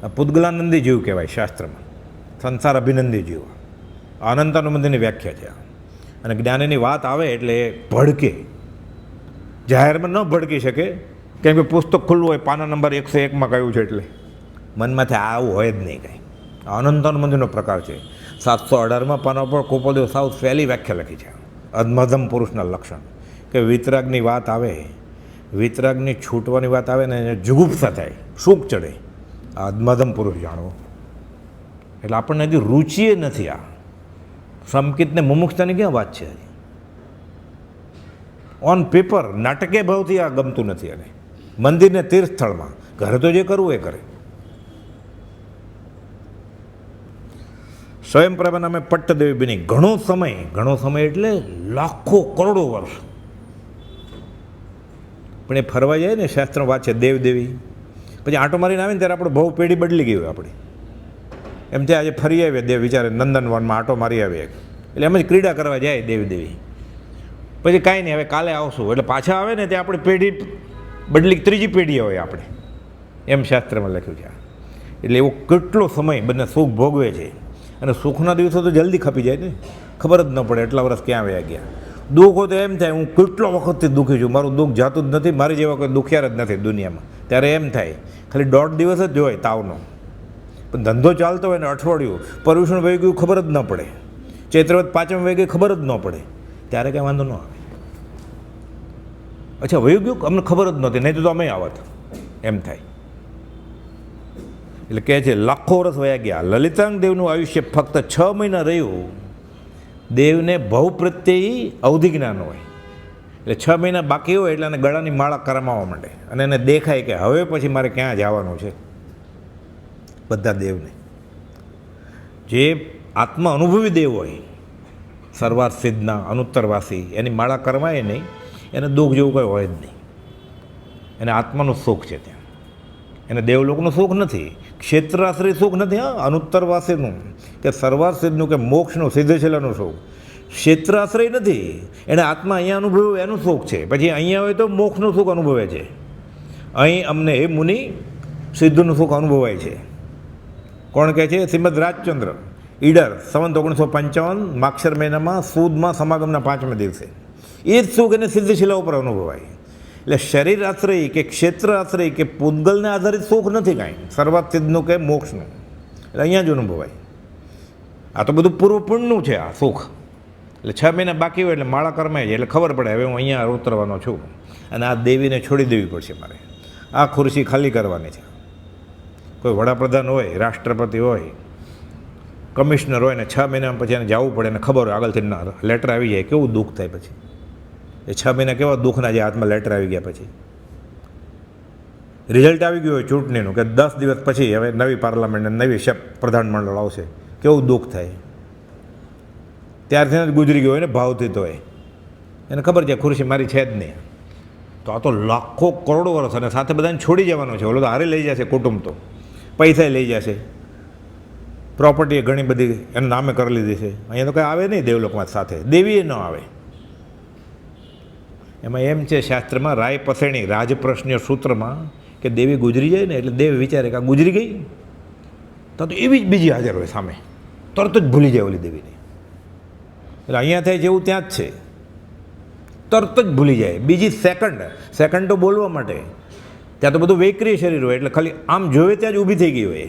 આ પૂતગલાનંદી જીવ કહેવાય શાસ્ત્રમાં, સંસાર અભિનંદી જીવ. અનંતાનુબંધીની વ્યાખ્યા છે. અને જ્ઞાનીની વાત આવે એટલે ભડકે. જાહેરમાં ન ભડકી શકે, કેમ કે પુસ્તક ખુલ્લું હોય, પાના નંબર 101માં કહ્યું છે. એટલે મનમાંથી આવું હોય જ નહીં કાંઈ. અનંતાનુબંધીનો પ્રકાર છે. 718માં પાના પર કોપોદેવ સાવ સહેલી વ્યાખ્યા લખી છે. અધમધમ પુરુષના લક્ષણ. કે વિતરાગની વાત આવે, વિતરાગની છૂટવાની વાત આવે ને એને જુગુપ્સા થાય, સૂક ચડે. આ અધમધમ પુરુષ જાણવો. એટલે આપણને હજી રુચિએ નથી. આ સમકિતને મુમુક્ષતાની ક્યાં વાત છે? ઓન પેપર નાટકે ભાવથી આ ગમતું નથી. અને મંદિરને તીર્થ સ્થળમાં, ઘરે તો જે કરવું એ કરે. સ્વયંપ્રભા નામે પટ્ટદેવી બની. ઘણો સમય એટલે લાખો કરોડો વર્ષ. પણ એ ફરવા જાય ને શાસ્ત્ર વાત છે, દેવદેવી પછી આંટો મારીને આવે ને ત્યારે આપણે બહુ પેઢી બદલી ગઈ હોય આપણી. એમ થાય આજે ફરી આવ્યા દેવ વિચારે નંદનવનમાં આંટો મારી આવ્યા, એટલે એમ જ ક્રીડા કરવા જાય દેવી. પછી કાંઈ નહીં, હવે કાલે આવશું એટલે પાછા આવે ને તે આપણી પેઢી બદલી ત્રીજી પેઢી હોય આપણે, એમ શાસ્ત્રમાં લખ્યું છે. એટલે એવો કેટલો સમય બંને સુખ ભોગવે છે, અને સુખના દિવસો તો જલ્દી ખપી જાય ને, ખબર જ ન પડે એટલા વર્ષ ક્યાં વયા ગયા. દુઃખ હોય તો એમ થાય હું કેટલો વખતથી દુઃખી છું, મારું દુઃખ જાતું જ નથી, મારી જેવા કોઈ દુખિયાર જ નથી દુનિયામાં. ત્યારે એમ થાય ખાલી 1.5 દિવસ જ હોય તાવનો, પણ ધંધો ચાલતો હોય ને અઠવાડિયું પર્યુષણ વહી ગયું ખબર જ ન પડે, ચૈત્રવત પાંચમ વહી ગઈ ખબર જ ન પડે, ત્યારે કાંઈ વાંધો ન આવે. અચ્છા વહી ગયું અમને ખબર જ નહોતી, નહીં તો અમે આવત, એમ થાય. એટલે કહે છે લાખો વર્ષ વયા ગયા. લલિતાંગ દેવનું આયુષ્ય ફક્ત 6 મહિના રહ્યું. દેવને ભવ પ્રત્યે અવધિ જ્ઞાન હોય, એટલે 6 મહિના બાકી હોય એટલે એને ગળાની માળા કરમાવા માંડે, અને એને દેખાય કે હવે પછી મારે ક્યાં જવાનું છે. બધા દેવને જે આત્મા અનુભવી દેવ હોય, સર્વાર સિદ્ધના અનુત્તરવાસી, એની માળા કરમાય નહીં, એને દુઃખ જેવું કંઈ હોય જ નહીં. એને આત્માનું સુખ છે ત્યાં, એને દેવલોકનું સુખ નથી, ક્ષેત્રાશ્રય સુખ નથી. હા, અનુત્તરવાસીનું કે સર્વાર સિદ્ધનું કે મોક્ષનું સિદ્ધશીલાનું સુખ, ક્ષેત્રાશ્રય નથી. એને આત્મા અહીંયા અનુભવ્યું એનું સુખ છે. પછી અહીંયા હોય તો મોક્ષનું સુખ અનુભવે છે. અહીં અમને એ મુનિ સિદ્ધનું સુખ અનુભવાય છે. કોણ કહે છે? શ્રીમદ રાજચંદ્ર ઈડર, સંવત 1955 માક્ષર મહિનામાં સુદમાં સમાગમના 5મા દિવસે. એ જ સુખ એને સિદ્ધશીલા ઉપર અનુભવાય. એટલે શરીર આશ્રય કે ક્ષેત્ર આશ્રય કે પૂતગલને આધારિત સુખ નથી કાંઈ, સર્વાત સિદ્ધનું કે મોક્ષનું. એટલે અહીંયા જ અનુભવાય. આ તો બધું પૂર્વ પુણ્યનું છે આ સુખ. એટલે 6 મહિના બાકી હોય એટલે માળા કરમાય છે, એટલે ખબર પડે હવે હું અહીંયા ઉતરવાનો છું, અને આ દેવીને છોડી દેવી પડશે મારે, આ ખુરશી ખાલી કરવાની છે. કોઈ વડાપ્રધાન હોય, રાષ્ટ્રપતિ હોય, કમિશનર હોય ને 6 મહિના પછી એને જવું પડે, એને ખબર હોય આગળથી લેટર આવી જાય, કેવું દુઃખ થાય પછી. એ 6 મહિના કેવા દુઃખના જે હાથમાં લેટર આવી ગયા પછી. રિઝલ્ટ આવી ગયું હોય ચૂંટણીનું કે 10 દિવસ પછી હવે નવી પાર્લામેન્ટ નવી પ્રધાનમંડળ આવશે, કેવું દુઃખ થાય. ત્યારથી જ ગુજરી ગયો હોય ને ભાવથી, તો એને ખબર છે ખુરશી મારી છે જ નહીં. તો આ તો લાખો કરોડો વર્ષ, અને સાથે બધાને છોડી જવાનું છે. ઓલો તો હારે લઈ જશે, કુટુંબ તો પૈસા લઈ જશે, પ્રોપર્ટી ઘણી બધી એના નામે કરી લીધી છે. અહીંયા તો કંઈ આવે નહીં દેવલોકમાં, સાથે દેવીએ ન આવે. એમાં એમ છે શાસ્ત્રમાં રાય પસેણી રાજપ્રશ્ન સૂત્રમાં કે દેવી ગુજરી જાય ને એટલે દેવ વિચારે કે આ ગુજરી ગઈ, તો એવી જ બીજી હાજર હોય સામે, તરત જ ભૂલી જાય ઓલી દેવીને. એટલે અહીંયા થાય જેવું ત્યાં જ છે, તરત જ ભૂલી જાય. બીજી સેકન્ડ તો બોલવા માટે, ત્યાં તો બધું વૈક્રિય શરીર હોય, એટલે ખાલી આમ જોવે ત્યાં જ ઊભી થઈ ગઈ હોય.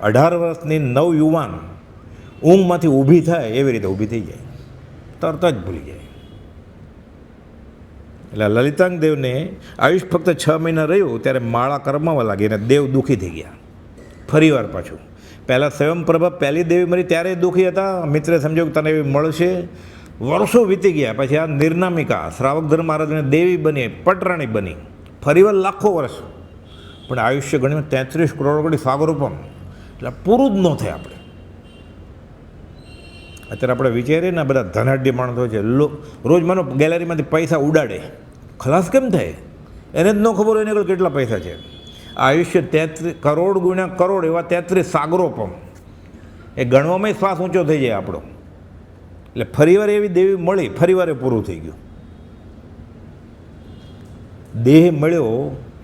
18 વર્ષની નવ યુવાન ઊંઘમાંથી ઊભી થાય એવી રીતે ઊભી થઈ જાય, તરત જ ભૂલી જાય. એટલે લલિતાંગ દેવને આયુષ ફક્ત 6 મહિના રહ્યું ત્યારે માળા કરમાવા લાગી, અને દેવ દુઃખી થઈ ગયા ફરીવાર પાછું. પહેલાં સ્વયંપ્રભા પહેલી દેવી મરી ત્યારે દુઃખી હતા, મિત્રે સમજ્યો કે તને એવી મળશે. વર્ષો વીતી ગયા પછી આ નિર્નામિકા શ્રાવકધર મહારાજને દેવી બની, પટરાણી બની, ફરીવાર લાખો વર્ષ, પણ આયુષ્ય ગણ્યું 33 કરોડ કોટી સાગરોપમ, એટલે પૂરું જ ન થાય. આપણે અત્યારે આપણે વિચારીએ ને બધા ધનાઢ્ય માણસો છે, રોજ માનો ગેલેરીમાંથી પૈસા ઉડાડે, ખલાસ કેમ થાય? એને જ ન ખબર હોય ને કેટલા પૈસા છે. આયુષ્ય 33 કરોડ ગુણ્યા કરોડ, એવા 33 સાગરોપમ, એ ગણવામાં શ્વાસ ઊંચો થઈ જાય આપણો. એટલે ફરીવાર એવી દેવી મળી, ફરીવારે પૂરું થઈ ગયું. દેહ મળ્યો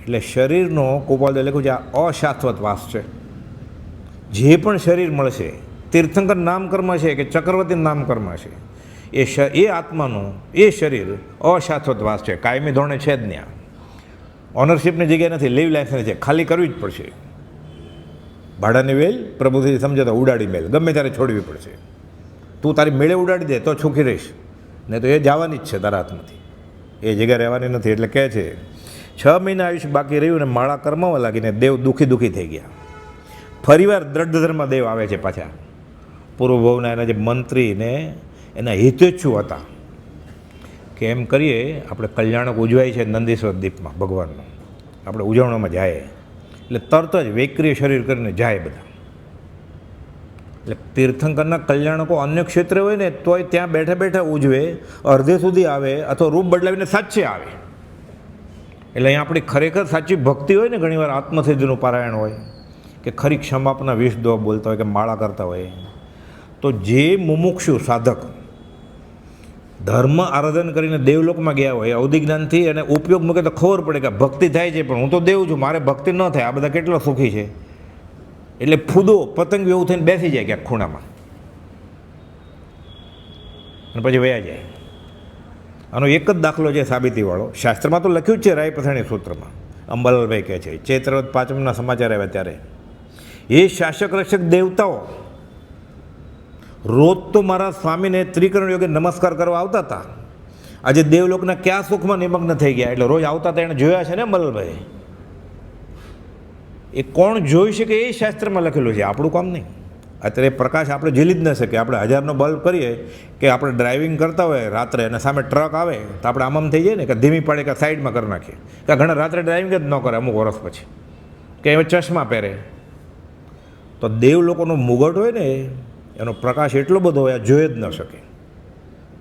એટલે શરીરનો ગોપાલદેવ લખ્યું છે આ અશાશ્વત વાસ છે. જે પણ શરીર મળશે, તીર્થંકર નામકર્મ છે કે ચક્રવર્તી નામકર્મ છે, એ આત્માનું એ શરીર અશાશ્વત વાસ છે, કાયમી ધોરણે છે જ નહીં. ઓનરશિપની જગ્યા નથી, લીવ લાઇસન્સ છે, ખાલી કરવી જ પડશે. ભાડાની વેલ પ્રભુથી સમજતા ઉડાડી મેલ ગમે ત્યારે છોડવી પડશે. તું તારી મેળે ઉડાડી દે તો છૂખી રહીશ, નહીં તો એ જવાની જ છે તારા હાથમાંથી, એ જગ્યા રહેવાની નથી. એટલે કહે છે 6 મહિના આયુષ્ય બાકી રહ્યું ને માળા કરમાવા લાગીને દેવ દુઃખી થઈ ગયા. ફરીવાર દ્રઢધર્મ દેવ આવે છે પાછા. પૂર્વભવના એના જે મંત્રી ને એના હિતેચ્છુ હતા કે એમ કરીએ આપણે કલ્યાણક ઉજવાય છે નંદીશ્વર દીપમાં ભગવાનનું, આપણે ઉજવણીમાં જાય એટલે તરત જ વૈક્રિય શરીર કરીને જાય બધા. એટલે તીર્થંકરના કલ્યાણકો અન્ય ક્ષેત્રે હોય ને તોય ત્યાં બેઠા ઉજવે, અડધે સુધી આવે અથવા રૂપ બદલાવીને સાચે આવે. એટલે અહીંયા આપણી ખરેખર સાચી ભક્તિ હોય ને, ઘણીવાર આત્મસિદ્ધિનું પારાયણ હોય કે ખરી ક્ષમાપના વિષ દોવા બોલતા હોય કે માળા કરતા હોય, તો જે મુમુક્ષુ સાધક ધર્મ આરાધન કરીને દેવલોકમાં ગયા હોય અવધિ જ્ઞાનથી અને ઉપયોગ મૂકે તો ખબર પડે કે ભક્તિ થાય છે, પણ હું તો દેવ છું, મારે ભક્તિ ન થાય, આ બધા કેટલા સુખી છે. એટલે ફૂદો પતંગ એવું થઈને બેસી જાય ક્યાંક ખૂણામાં અને પછી વયા જાય. આનો એક જ દાખલો છે સાબિતીવાળો, શાસ્ત્રમાં તો લખ્યું જ છે રાય પથાણી સૂત્રમાં. અંબાલાલભાઈ કહે છે ચૈત્રવદ પાંચમના સમાચાર આવ્યા ત્યારે એ શાસક રક્ષક દેવતાઓ રોજ તો મારા સ્વામીને ત્રિકરણ યોગે નમસ્કાર કરવા આવતા હતા, આજે દેવલોકના કયા સુખમાં નિમગ્ન થઈ ગયા. એટલે રોજ આવતા હતા, એને જોયા છે ને અંબાલાલભાઈ. એ કોણ જોઈ શકે એ શાસ્ત્રમાં લખેલું છે, આપણું કામ નહીં. અત્યારે પ્રકાશ આપણે ઝીલી જ ન શકીએ. આપણે 1000નો બલ્બ કરીએ કે આપણે ડ્રાઇવિંગ કરતા હોય રાત્રે અને સામે ટ્રક આવે તો આપણે આમ થઈ જાય ને કે ધીમી પાડે કે સાઈડમાં કરી નાખીએ, કે ઘણા રાત્રે ડ્રાઇવિંગ જ ન કરે અમુક વર્ષ પછી, કે એમાં ચશ્મા પહેરે. તો દેવ લોકોનો મુગટ હોય ને એનો પ્રકાશ એટલો બધો હોય જોઈ જ ન શકે.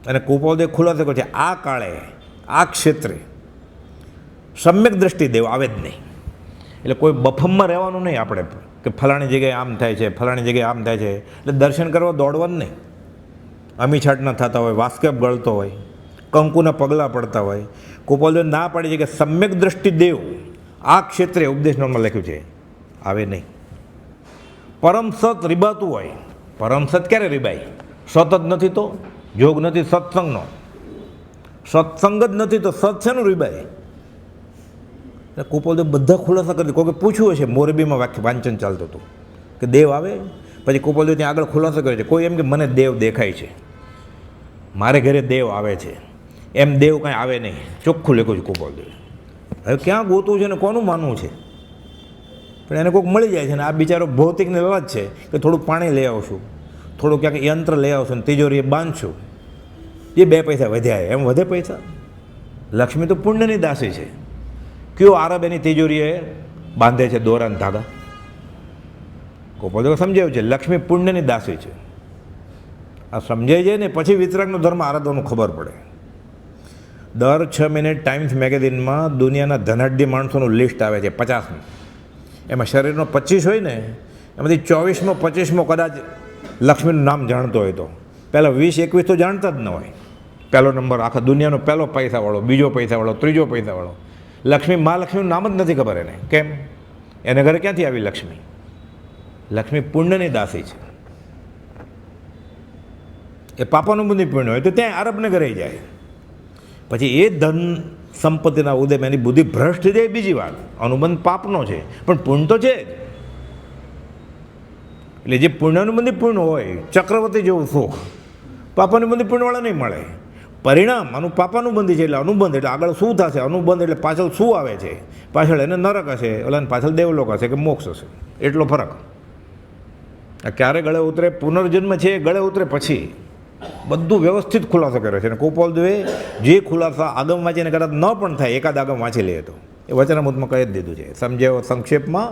અને કુપોદે ખુલાસો કર્યો છે આ કાળે આ ક્ષેત્રે સમ્યક દ્રષ્ટિ દેવ આવે જ નહીં. એટલે કોઈ બફમમાં રહેવાનું નહીં આપણે કે ફલાણી જગ્યાએ આમ થાય છે, ફલાણી જગ્યાએ આમ થાય છે, એટલે દર્શન કરવા દોડવાનું નહીં. અમીછાટના થતા હોય, વાસ્કેપ ગળતો હોય, કંકુના પગલાં પડતા હોય. કુપોદે ના પાડી છે કે સમ્યક દ્રષ્ટિ દેવ આ ક્ષેત્રે ઉપદેશ નોટમાં લખ્યું છે આવે નહીં. પરમ સત રીબાતું હોય, પરમ સત ક્યારે રીબાય? સત જ નથી તો જોગ નથી સત્સંગનો, સત્સંગ જ નથી તો સત શેનું રીબાય? કુપોદે બધા ખુલાસા કરી કોઈ પૂછ્યું હશે, મોરબીમાં વાંચન ચાલતું હતું કે દેવ આવે, પછી કુપોદે ત્યાં આગળ ખુલાસો કર્યો છે કોઈ એમ કે મને દેવ દેખાય છે, મારે ઘરે દેવ આવે છે, એમ દેવ કાંઈ આવે નહીં, ચોખ્ખું લખ્યું છે કુપોદે. હવે ક્યાં ગોતવું છે ને કોનું માનવું છે? પણ એને કોઈક મળી જાય છે ને આ બિચારો ભૌતિકને લવાજ છે કે થોડુંક પાણી લઈ આવશું, થોડુંક ક્યાંક યંત્ર લઈ આવશું ને તિજોરીએ બાંધશું, એ 2 પૈસા વધ્યા, એમ વધે પૈસા? લક્ષ્મી તો પુણ્યની દાસી છે. કયો આરબ એની તિજોરીએ બાંધે છે દોરાના ધાગા? કુપોદે સમજાયું છે લક્ષ્મી પુણ્યની દાસી છે. આ સમજાય છે ને પછી વિતરાગનો ધર્મ આરાધવાનું ખબર પડે. દર 6 મહિને ટાઈમ્સ મેગેઝિનમાં દુનિયાના ધનાઢ્ય માણસોનું લિસ્ટ આવે છે 50નું. એમાં શરીરનો 25 હોય ને એમાંથી 24મો 25મો કદાચ લક્ષ્મીનું નામ જાણતો હોય તો, પહેલાં 20-21 તો જાણતા જ ન હોય. પહેલો નંબર આખા દુનિયાનો પહેલો પૈસાવાળો, બીજો પૈસાવાળો, ત્રીજો પૈસાવાળો. લક્ષ્મી મહાલક્ષ્મીનું નામ જ નથી ખબર એને. કેમ? એને ઘરે ક્યાંથી આવી લક્ષ્મી? લક્ષ્મી પુણ્યની દાસી છે. એ પાપાનું બુદ્ધિ પુણ્ય હોય તો ત્યાં આરબને ઘરે જાય, પછી એ ધન સંપત્તિના ઉદયમાં એની બુદ્ધિ ભ્રષ્ટ થઈ જાય બીજી વાત. અનુબંધ પાપનો છે પણ પુણ્ય તો છે જ. એટલે જે પુણ્યાનુબંધી પુણ્ય હોય, ચક્રવર્તી જેવું સુખ પાપાનુબંધી પુણ્યવાળા નહીં મળે. પરિણામ આનું પાપાનુબંધી છે એટલે અનુબંધ, એટલે આગળ શું થશે? અનુબંધ એટલે પાછળ શું આવે છે? પાછળ એને નરક હશે, ઓલાને પાછળ દેવલોક હશે કે મોક્ષ હશે, એટલો ફરક. આ ક્યારે ગળે ઉતરે? પુનર્જન્મ છે ગળે ઉતરે પછી. બધું વ્યવસ્થિત ખુલાસો કર્યો છે. અને કુપોદે જે ખુલાસા આગમ વાંચીને કદાચ ન પણ થાય, એકાદ આગમ વાંચી લે તો એ વચનામૃતમાં કહી જ દીધું છે. સમજાવો સંક્ષેપમાં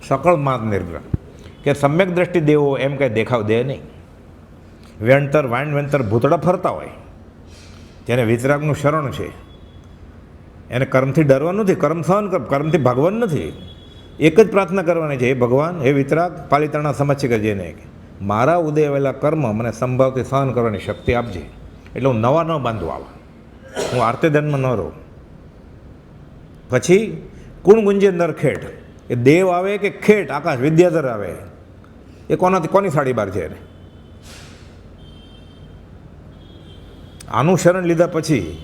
સકળ માર્ગ નિર્ગ્રહ કે સમ્યક દ્રષ્ટિ દેવો એમ કંઈ દેખાવ દે નહીં. વેણતર વાણ વેણતર ભૂતડા ફરતા હોય, જેને વિતરાગનું શરણ છે એને કર્મથી ડરવાનું નથી, કર્મ સહન કર, કર્મથી ભાગવાનું નથી. એક જ પ્રાર્થના કરવાની છે, હે ભગવાન, હે વિતરાગ, પાલિતાણા સમસ્યા કરજે ને કે મારા ઉદય આવેલા કર્મ મને સંભાવથી સહન કરવાની શક્તિ આપજે, એટલે હું નવા ન બાંધું આવા, હું આરતી ધનમાં ન રહું. પછી કુણ ગુંજે નરખેટ, એ દેવ આવે કે ખેટ આકાશ વિદ્યાધર આવે, એ કોની સાડી બાર છે એને? આનું શરણ લીધા પછી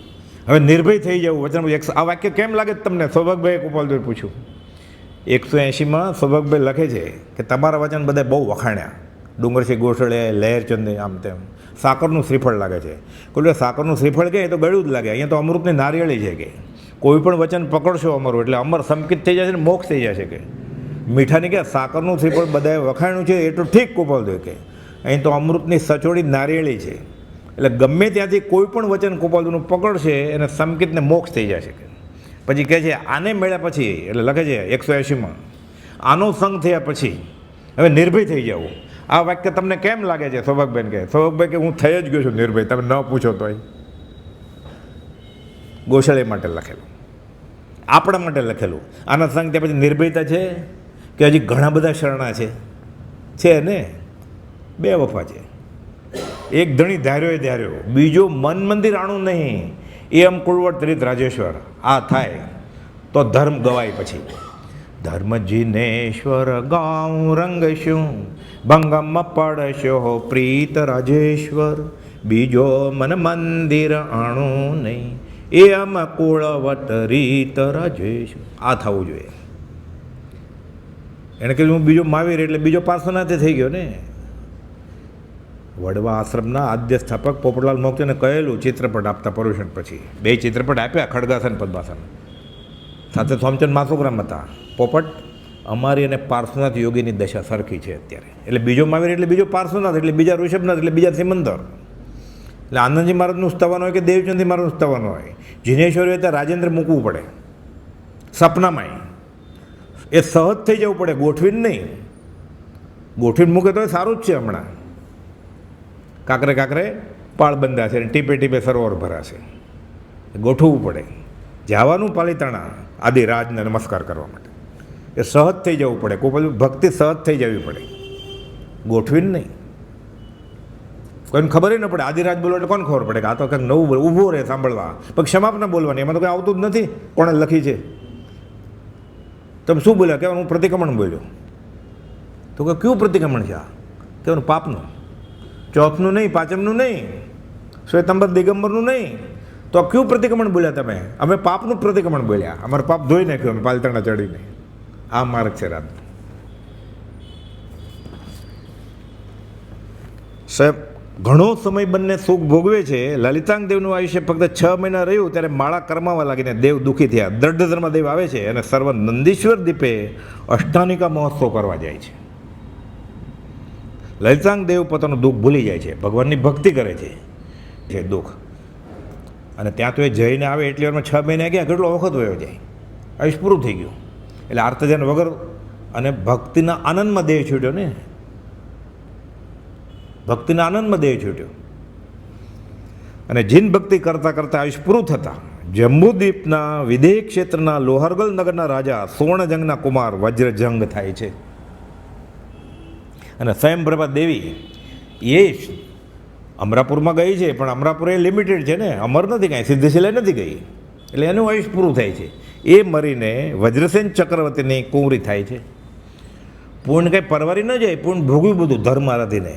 હવે નિર્ભય થઈ જવું. વચન આ વાક્ય કેમ લાગે તમને? સૌભાગભાઈએ કુપોદે પૂછ્યું. 180માં સૌભાગભાઈ લખે છે કે તમારા વચન બધા બહુ વખાણ્યા, ડુંગરસિંહ ગોસળે, લહેરચંદ, આમ તેમ. સાકરનું શ્રીફળ લાગે છે. કોઈ સાકરનું શ્રીફળ કહે તો ગળ્યું જ લાગે, અહીંયા તો અમૃતની નારિયેળી છે કે કોઈ પણ વચન પકડશો અમારું એટલે અમર સંકિત થઈ જશે ને મોક્ષ થઈ જશે. કે મીઠાની કે સાકરનું શ્રીફળ બધાએ વખાણ્યું છે એટલું ઠીક કુપોદે કે અહીં તો અમૃતની સચોડી નારિયેળી છે, એટલે ગમે ત્યાંથી કોઈ પણ વચન કુપોદેનું પકડશે એને સંકિતને મોક્ષ થઈ જશે. પછી કહે છે આને મળ્યા પછી, એટલે લખે છે 180માં, આનો સંગ થયા પછી હવે નિર્ભય થઈ જવું. આ વાક્ય તમને કેમ લાગે છે? સૌભાગબેન કહે, સૌભાગભાઈ કે હું થઈ જ ગયો છું નિર્ભય, તમે ન પૂછો તોય. ગોશાળી માટે લખેલું. આપણા માટે લખેલું. આના સંગ ત્યાં પછી નિર્ભયતા છે કે હજી ઘણા બધા શરણા છે ને? બે વફા છે. એક ધણી ધાર્યો, બીજો મન મંદિર આણું નહીં, એમ કુળવટ ત્રિત રાજેશ્વર. આ થાય તો ધર્મ ગવાય. પછી ધર્મ જીનેશ્વર ગાઉ રંગ શું, ભંગમ પડશો પ્રીત રાજેશ્વર, બીજો મન મંદિર આણું નહીં, એમ કુળવટ રીત રાજેશ્વર. આ થવું જોઈએ. એને કીધું હું બીજો મહાવીર એટલે બીજો પાર્શ્વનાથ થઈ ગયો ને. વડવા આશ્રમના આદ્ય સ્થાપક પોપટલાલ મોક્ષને કહેલું ચિત્રપટ આપતા પર્યુષણ પછી 2 ચિત્રપટ આપ્યા, ખડગાસન પદ્માસન. સાથે સોમચંદ માસુકરામ હતા. પોપટ અમારી અને પાર્શ્વનાથ યોગીની દશા સરખી છે અત્યારે. એટલે બીજો મહાવીર એટલે બીજો પાર્શ્વનાથ, એટલે બીજા ઋષભનાથ, એટલે બીજા સિમંદર. એટલે આનંદજી મહારાજનું સ્થવાનું હોય કે દેવચંદી મહારાજનું સ્થવાનું હોય, જીનેશ્વરી હોય ત્યાં રાજેન્દ્ર મૂકવું પડે સપનામાંય. એ સહજ થઈ જવું પડે, ગોઠવીને નહીં. ગોઠવીને મૂકે તો સારું જ છે. હમણાં કાંકરે પાળ બંધાશે અને ટીપે ટીપે સરોવર ભરાશે. ગોઠવવું પડે. જવાનું પાલિતાણા આદિરાજને નમસ્કાર કરવા માટે એ સહજ થઈ જવું પડે. કોઈ બધું ભક્તિ સહજ થઈ જવી પડે, ગોઠવીને નહીં. કોઈને ખબર ન પડે. આદિરાજ બોલો એટલે કોને ખબર પડે કે આ તો કંઈક નવું ઊભો રહે સાંભળવા, પણ ક્ષમાપના બોલવાની. એમાં તો કંઈ આવતું જ નથી. કોણે લખી છે? તમે શું બોલ્યા? કે હું પ્રતિક્રમણ બોલ્યો. તો કે કયું પ્રતિક્રમણ છે આ? કે પાપનું, ચોથનું નહીં, પાંચમનું નહીં, શ્વેતંબર દિગંબરનું નહીં. તો કયું પ્રતિક્રમણ બોલ્યા તમે? અમે પાપનું પ્રતિક્રમણ બોલ્યા. અમારું પાપ ધોઈ નાખ્યું અમે પાલતાણા ચડીને. આ માર્ગ છે રાત. સાહેબ ઘણો સમય બંને સુખ ભોગવે છે. લલિતાંગ દેવનું આયુષ્ય ફક્ત 6 મહિના રહ્યું ત્યારે માળા કરમાવા લાગીને દેવ દુઃખી થયા. દ્રઢ ધર્મદેવ આવે છે અને સર્વ નંદીશ્વર દીપે અષ્ટાનિકા મહોત્સવ કરવા જાય છે. લલિતાંગ દેવ પોતાનું દુઃખ ભૂલી જાય છે, ભગવાનની ભક્તિ કરે છે દુઃખ. અને ત્યાં તો એ જઈને આવે એટલી વારમાં 6 મહિના ગયા, કેટલો વખત વયો જાય, આયુષ પૂરું થઈ ગયું. એટલે આર્તજન વગર અને ભક્તિના આનંદમાં દેહ છૂટ્યો ને. ભક્તિના આનંદમાં દેહ છૂટ્યો. અને જીન ભક્તિ કરતાં કરતાં આયુષ પૂરું થતાં જંબુદ્વીપના વિદેહ ક્ષેત્રના લોહારગલ નગરના રાજા સુવર્ણજંગના કુમાર વજ્રજંગ થાય છે. અને સ્વયંપ્રભા દેવી એ અમરાપુરમાં ગઈ છે, પણ અમરાપુર એ લિમિટેડ છે ને, અમર નથી, કાંઈ સિદ્ધશિલાય નથી ગઈ. એટલે એનું આયુષ પૂરું થાય છે. એ મરીને વજ્રસેન ચક્રવર્તીની કુંવરી થાય છે. પૂર્ણ કંઈ પરવારી ન જાય, પૂર્ણ ભોગવ્યું બધું ધર્મ આરાધીને.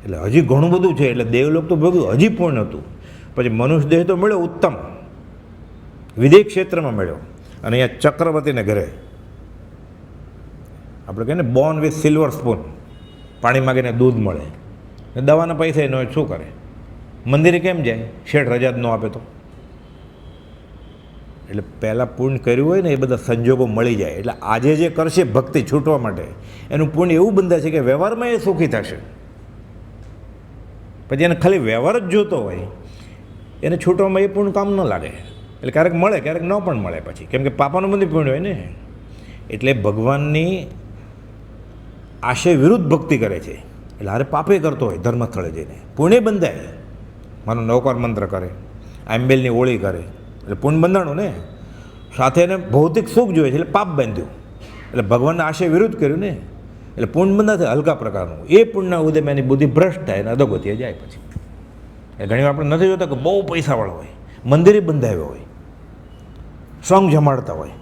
એટલે હજી ઘણું બધું છે. એટલે દેવલોક તો ભોગ્યું, હજી પૂર્ણ હતું. પછી મનુષ્ય દેહ તો મળ્યો ઉત્તમ, વિદેહ ક્ષેત્રમાં મળ્યો. અને અહીંયા ચક્રવર્તીને ઘરે આપણે કહીએ ને બોર્ન વિથ સિલ્વર સ્પૂન, પાણી માગીને દૂધ મળે. દવાના પૈસા ન હોય શું કરે? મંદિરે કેમ જાય? શેઠ રજા જ ન આપે તો. એટલે પહેલાં પુણ્ય કર્યું હોય ને એ બધા સંજોગો મળી જાય. એટલે આજે જે કરશે ભક્તિ છૂટવા માટે, એનું પુણ્ય એવું બંધાશે કે વ્યવહારમાં એ સુખી થશે. પછી એને ખાલી વ્યવહાર જ જોતો હોય, એને છૂટવામાં એ પૂર્ણ કામ ન લાગે. એટલે ક્યારેક મળે, ક્યારેક ન પણ મળે. પછી કેમ કે પાપાનું બંધી પુણ્ય હોય ને. એટલે ભગવાનની આશય વિરુદ્ધ ભક્તિ કરે છે. એટલે હારે પાપે કરતો હોય ધર્મસ્થળે જઈને, પુણ્ય બંધાય. માનો નવકાર મંત્ર કરે, આંબેલની ઓળી કરે, એટલે પુણ્ય બંધાણું ને. સાથે એને ભૌતિક સુખ જોઈએ છે એટલે પાપ બાંધ્યું. એટલે ભગવાનના આશય વિરુદ્ધ કર્યું ને. એટલે પુણ્ય બંધાશે હલકા પ્રકારનું. એ પુણ્યના ઉદયમાં એની બુદ્ધિ ભ્રષ્ટ થાય અને અધોગતિએ જાય. પછી એ ઘણી વાર આપણે નથી જોતા કે બહુ પૈસાવાળો હોય, મંદિરે બંધાવ્યો હોય, સંઘ જમાડતા હોય,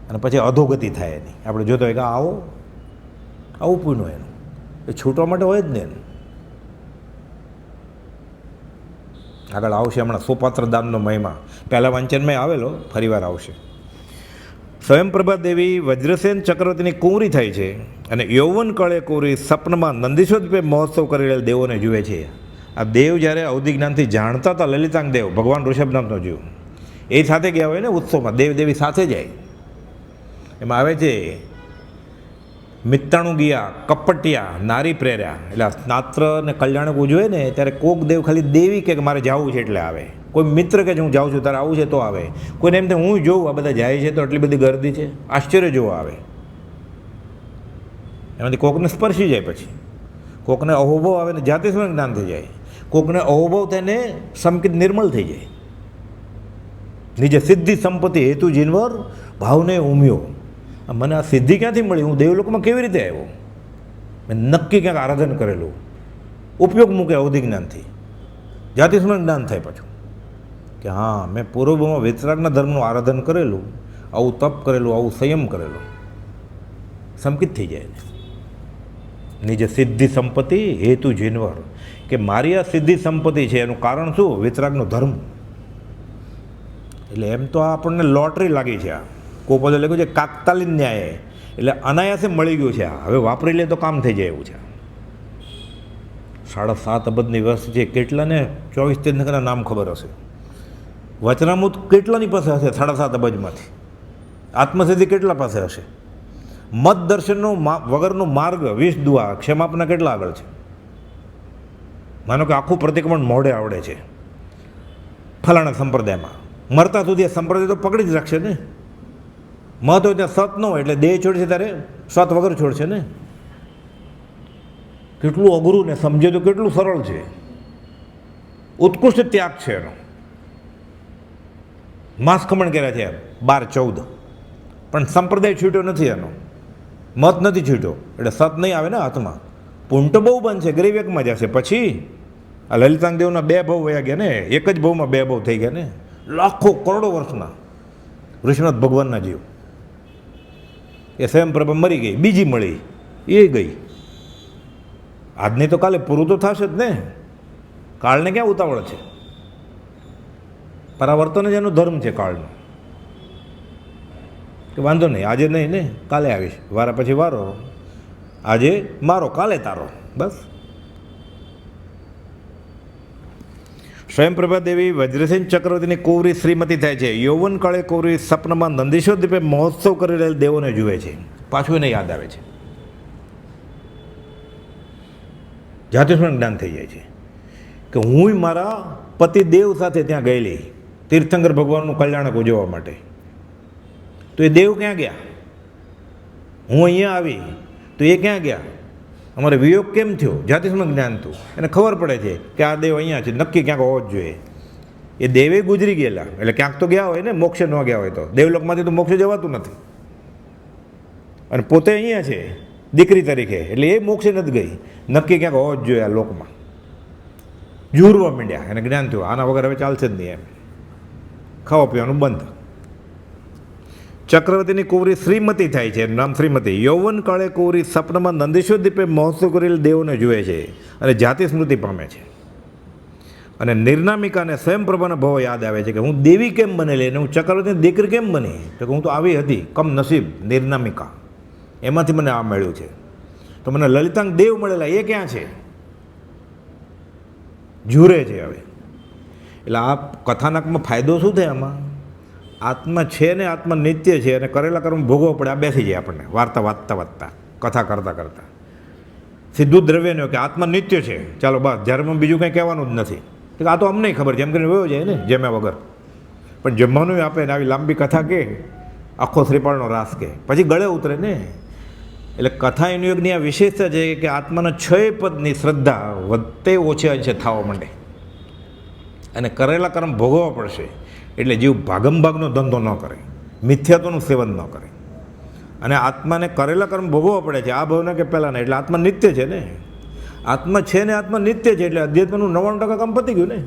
અને પછી અધોગતિ થાય એની. આપણે જોતા હોય કે આવું પુણ્ય એનું એ છૂટવા માટે હોય જ ને. એનું આગળ આવશે હમણાં સુપાત્ર દાનનો મહિમા, પહેલાં વાંચનમાં આવેલો, ફરીવાર આવશે. સ્વયંપ્રભા દેવી વજ્રસેન ચક્રવર્તીની કુંવરી થાય છે અને યૌવન કાળે કુંવરી સપનમાં નંદીશ્વર મહોત્સવ કરેલા દેવોને જુએ છે. આ દેવ જ્યારે અવધિ જ્ઞાનથી જાણતા હતા, લલિતાંગ દેવ ભગવાન ઋષભનાથનો જીવ, એ સાથે ગયા હોય ને ઉત્સવમાં, દેવ દેવી સાથે જાય. એમાં આવે છે મિત્તાણું ગયા, કપટિયા, નારી પ્રેર્યા. એટલે સ્નાત્ર ને કલ્યાણક ઉજવે ને ત્યારે કોક દેવ ખાલી દેવી કે મારે જવું છે એટલે આવે. કોઈ મિત્ર કે હું જાઉં છું તારે આવું છે તો આવે. કોઈને એમ થાય હું જોઉં આ બધા જાય છે તો આટલી બધી ગર્દી છે, આશ્ચર્ય જોવા આવે. એમાંથી કોકને સ્પર્શી જાય, પછી કોકને અહોભાવ આવે ને જાતિ સ્વયં જ્ઞાન થઈ જાય, કોકને અહોભાવ થઈને સમકિત નિર્મળ થઈ જાય. નિજ સિદ્ધિ સંપત્તિ હેતુ જીનવર ભાવને ઉમ્યો. મને આ સિદ્ધિ ક્યાંથી મળી? હું દેવલોકમાં કેવી રીતે આવ્યો? મેં નક્કી ક્યાંક આરાધન કરેલું. ઉપયોગ મૂકે અવધિ જ્ઞાનથી, જાતિસ્મરણ જ્ઞાન થાય પાછું કે હા, મેં પૂર્વમાં વિતરાગના ધર્મનું આરાધન કરેલું, આવું તપ કરેલું, આવું સંયમ કરેલું. સંકિત થઈ જાય નિજ સિદ્ધિ સંપત્તિ હેતુ જીનવર, કે મારી આ સિદ્ધિ સંપત્તિ છે એનું કારણ શું? વિતરાગનો ધર્મ. એટલે એમ તો આપણને લોટરી લાગી છે. આ કોપદે લખ્યું છે કાકતાલીન ન્યાય, એટલે અનાયાસે મળી ગયું છે. આ હવે વાપરી લે તો કામ થઈ જાય એવું છે. 7.5 અબજની વસ્તી છે. કેટલાને 24 તીર્થંકરના નામ ખબર હશે? વચનામૃત કેટલાની પાસે હશે 7.5 અબજમાંથી? આત્મસિદ્ધિ કેટલા પાસે હશે? મત દર્શનનો વગરનો માર્ગ 20 દુઆ ક્ષમાપના કેટલા આગળ છે? માનો કે આખું પ્રતિક્રમણ મોઢે આવડે છે ફલાણા સંપ્રદાયમાં, મરતા સુધી આ સંપ્રદાય તો પકડી જ રાખશે ને. મત હોય ત્યાં સત ન હોય એટલે દેહ છોડશે ત્યારે સત વગર છોડશે ને. કેટલું અઘરું ને સમજે તો કેટલું સરળ છે. ઉત્કૃષ્ટ ત્યાગ છે એનો. માંસ ખમણ કર્યા છે 12-14, પણ સંપ્રદાય છૂટ્યો નથી એનો, મત નથી છૂટ્યો એટલે સત નહીં આવે ને હાથમાં. પૂન તો બહુ બનશે, ગરીબ એકમાં જશે. પછી આ લલિતાંગ દેવના 2 ભવ વયા ગયા ને, એક જ ભવમાં 2 ભવ થઈ ગયા ને, લાખો કરોડો વર્ષના ઋષિનાથ ભગવાનના જીવ. એ સ્વયં પ્રભા મરી ગઈ, બીજી મળી, એ ગઈ. આજની તો કાલે પૂરું તો થશે જ ને. કાળને ક્યાં ઉતાવળ છે? પરાવર્તન જ એનો ધર્મ છે કાળનો. કે વાંધો નહીં, આજે નહીં ને કાલે આવીશ, વારા પછી વારો, આજે મારો કાલે તારો, બસ. સ્વયંપ્રભા દેવી વજ્રસેન ચક્રવર્તીની કુંવરી શ્રીમતી થાય છે. યૌવન કાળે કુંવરી સપનમાં નંદીશ્વર દ્વીપે મહોત્સવ કરી રહેલ દેવોને જુએ છે. પાછું એને યાદ આવે છે. જાતિસ્મરણ જ્ઞાન થઈ જાય છે કે હું મારા પતિ દેવ સાથે ત્યાં ગયેલી તીર્થંકર ભગવાનનું કલ્યાણક ઉજવવા માટે. તો એ દેવ ક્યાં ગયા? હું અહીંયા આવી તો એ ક્યાં ગયા? અમારે વિયોગ કેમ થયો? જાતિસ્મરણ જ્ઞાન હતું. એને ખબર પડે છે કે આ દેવ અહીંયા છે, નક્કી ક્યાંક હોવો જ જોઈએ. એ દેવે ગુજરી ગયેલા એટલે ક્યાંક તો ગયા હોય ને. મોક્ષે ન ગયા હોય તો દેવલોકમાંથી તો મોક્ષે જવાતું નથી. અને પોતે અહીંયા છે દીકરી તરીકે, એટલે એ મોક્ષે નથી ગઈ, નક્કી ક્યાંક હોવો જ જોઈએ આ લોકમાં. ઝૂરવા માંડ્યા, એને જ્ઞાન થયું આના વગર હવે ચાલશે જ નહીં. એમ ખાવા પીવાનું બંધ. ચક્રવર્તીની કુંવરી શ્રીમતી થાય છે, નામ શ્રીમતી. યૌવન કાળે કુંવરી સપનામાં નંદીશ્વર દ્વીપે મહોત્સવ કરેલ દેવોને જુએ છે અને જાતિ સ્મૃતિ પામે છે. અને નિર્નામિકાને સ્વયંપ્રભાના ભાવો યાદ આવે છે કે હું દેવી કેમ બનેલી અને હું ચક્રવર્તીની દીકરી કેમ બની? તો કે હું તો આવી હતી, કમ નસીબ નિર્નામિકા, એમાંથી મને આ મળ્યું છે. તો મને લલિતાંગ દેવ મળેલા, એ ક્યાં છે? ઝૂરે છે હવે. એટલે આ કથાનકમાં ફાયદો શું થાય? આમાં આત્મા છે ને આત્મા નિત્ય છે અને કરેલા કર્મ ભોગવવો પડે. આ બેસી જાય આપણને વાર્તા વાંચતા કથા કરતાં કરતાં. સીધું દ્રવ્યને કે આત્મા નિત્ય છે, ચાલો બસ, ધર્મમાં બીજું કંઈ કહેવાનું જ નથી. આ તો અમને ખબર છે એમ કરીને વયો જાય ને જેમ્યા વગર. પણ જમવાનું આપે ને આવી લાંબી કથા કે આખો શ્રીપાળનો રાસ કે પછી ગળે ઉતરે ને. એટલે કથા વિનિયોગની આ વિશેષતા છે કે આત્માના 6 પદની શ્રદ્ધા વધતે ઓછે અંશે થવા માંડે અને કરેલા કર્મ ભોગવવા પડશે. એટલે જીવ ભાગમભાગનો ધંધો ન કરે, મિથ્યાત્વનું સેવન ન કરે. અને આત્માને કરેલા કર્મ ભોગવવા પડે છે આ ભાવના કે પહેલાંના. એટલે આત્મા નિત્ય છે ને, આત્મા છે ને આત્મા નિત્ય છે. એટલે અધ્યાત્મનું 99% કામ પતી ગયું ને,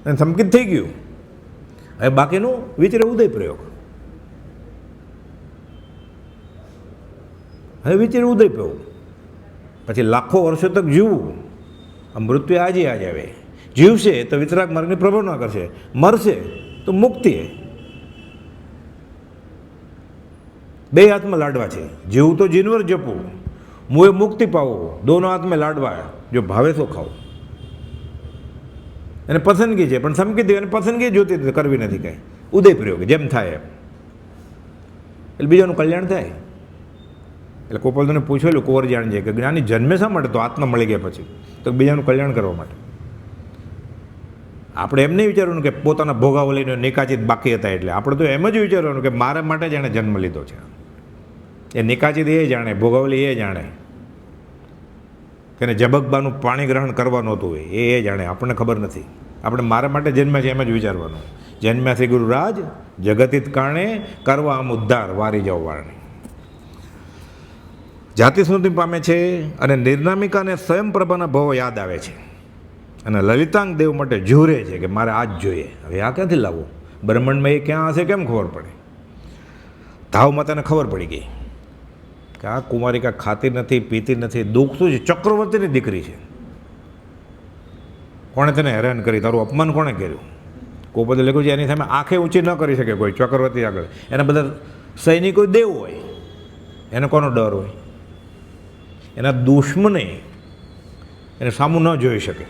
અને સંકિત થઈ ગયું. હવે બાકીનું વિચરે ઉદય પ્રયોગ. હવે વિચરે ઉદય પ્રયોગ. પછી લાખો વર્ષો તક જીવવું. આ મૃત્યુ આજે આવે. જીવશે તો વિતરાગ માર્ગની પ્રભાવના કરશે, મરશે તો મુક્તિ. 2 હાથમાં લાડવા છે, જીવું તો જીનવર જપવું, મુએ મુક્તિ પાવું. દોનો હાથમાં લાડવા, જો ભાવે તો ખાઓ. એને પસંદગી છે, પણ સમકી દે. અને પસંદગી જોતી કરવી નથી કાંઈ. ઉદય પ્રયોગ જેમ થાય એમ, એટલે બીજાનું કલ્યાણ થાય. એટલે કોપલને પૂછેલું કુંવર જાણજે કે જ્ઞાની જન્મે શા માટે? તો આત્મા મળી ગયા પછી તો બીજાનું કલ્યાણ કરવા માટે. આપણે એમ નહીં વિચારવાનું કે પોતાના ભોગાવો લઈને નિકાચિત બાકી હતા. એટલે આપણે તો એમ જ વિચારવાનું કે મારા માટે જ એણે જન્મ લીધો છે. એ નિકાચિત એ જાણે, ભોગાવલી એ જાણે, કે જબકબાનું પાણી ગ્રહણ કરવાનું હતું એ જાણે. આપણને ખબર નથી. આપણે મારા માટે જન્મ છે એમ જ વિચારવાનું. જન્મ્યાથી ગુરુરાજ જગતિત કારણે કરવા આમ ઉદ્ધાર વારી જાઓ વારણી. જાતિ સ્મૃતિ પામે છે અને નિર્નામિકા અને સ્વયંપ્રભાના ભાવો યાદ આવે છે અને લલિતાંગ દેવ માટે ઝૂરે છે કે મારે આ જ જોઈએ. હવે આ ક્યાંથી લાવવું? બ્રહ્માંડમાં એ ક્યાં હશે કેમ ખબર પડે? ધાવ માતાને ખબર પડી ગઈ કે આ કુમારિકા ખાતી નથી, પીતી નથી, દુઃખ શું છે? ચક્રવર્તીની દીકરી છે. કોણે તેને હેરાન કરી? તારું અપમાન કોણે કર્યું? કોઈ બધું લખ્યું છે એની સામે આંખે ઊંચી ન કરી શકે કોઈ ચક્રવર્તી આગળ. એના બધા સૈનિકો દેવ હોય, એને કોનો ડર હોય? એના દુશ્મને એને સામું ન જોઈ શકે.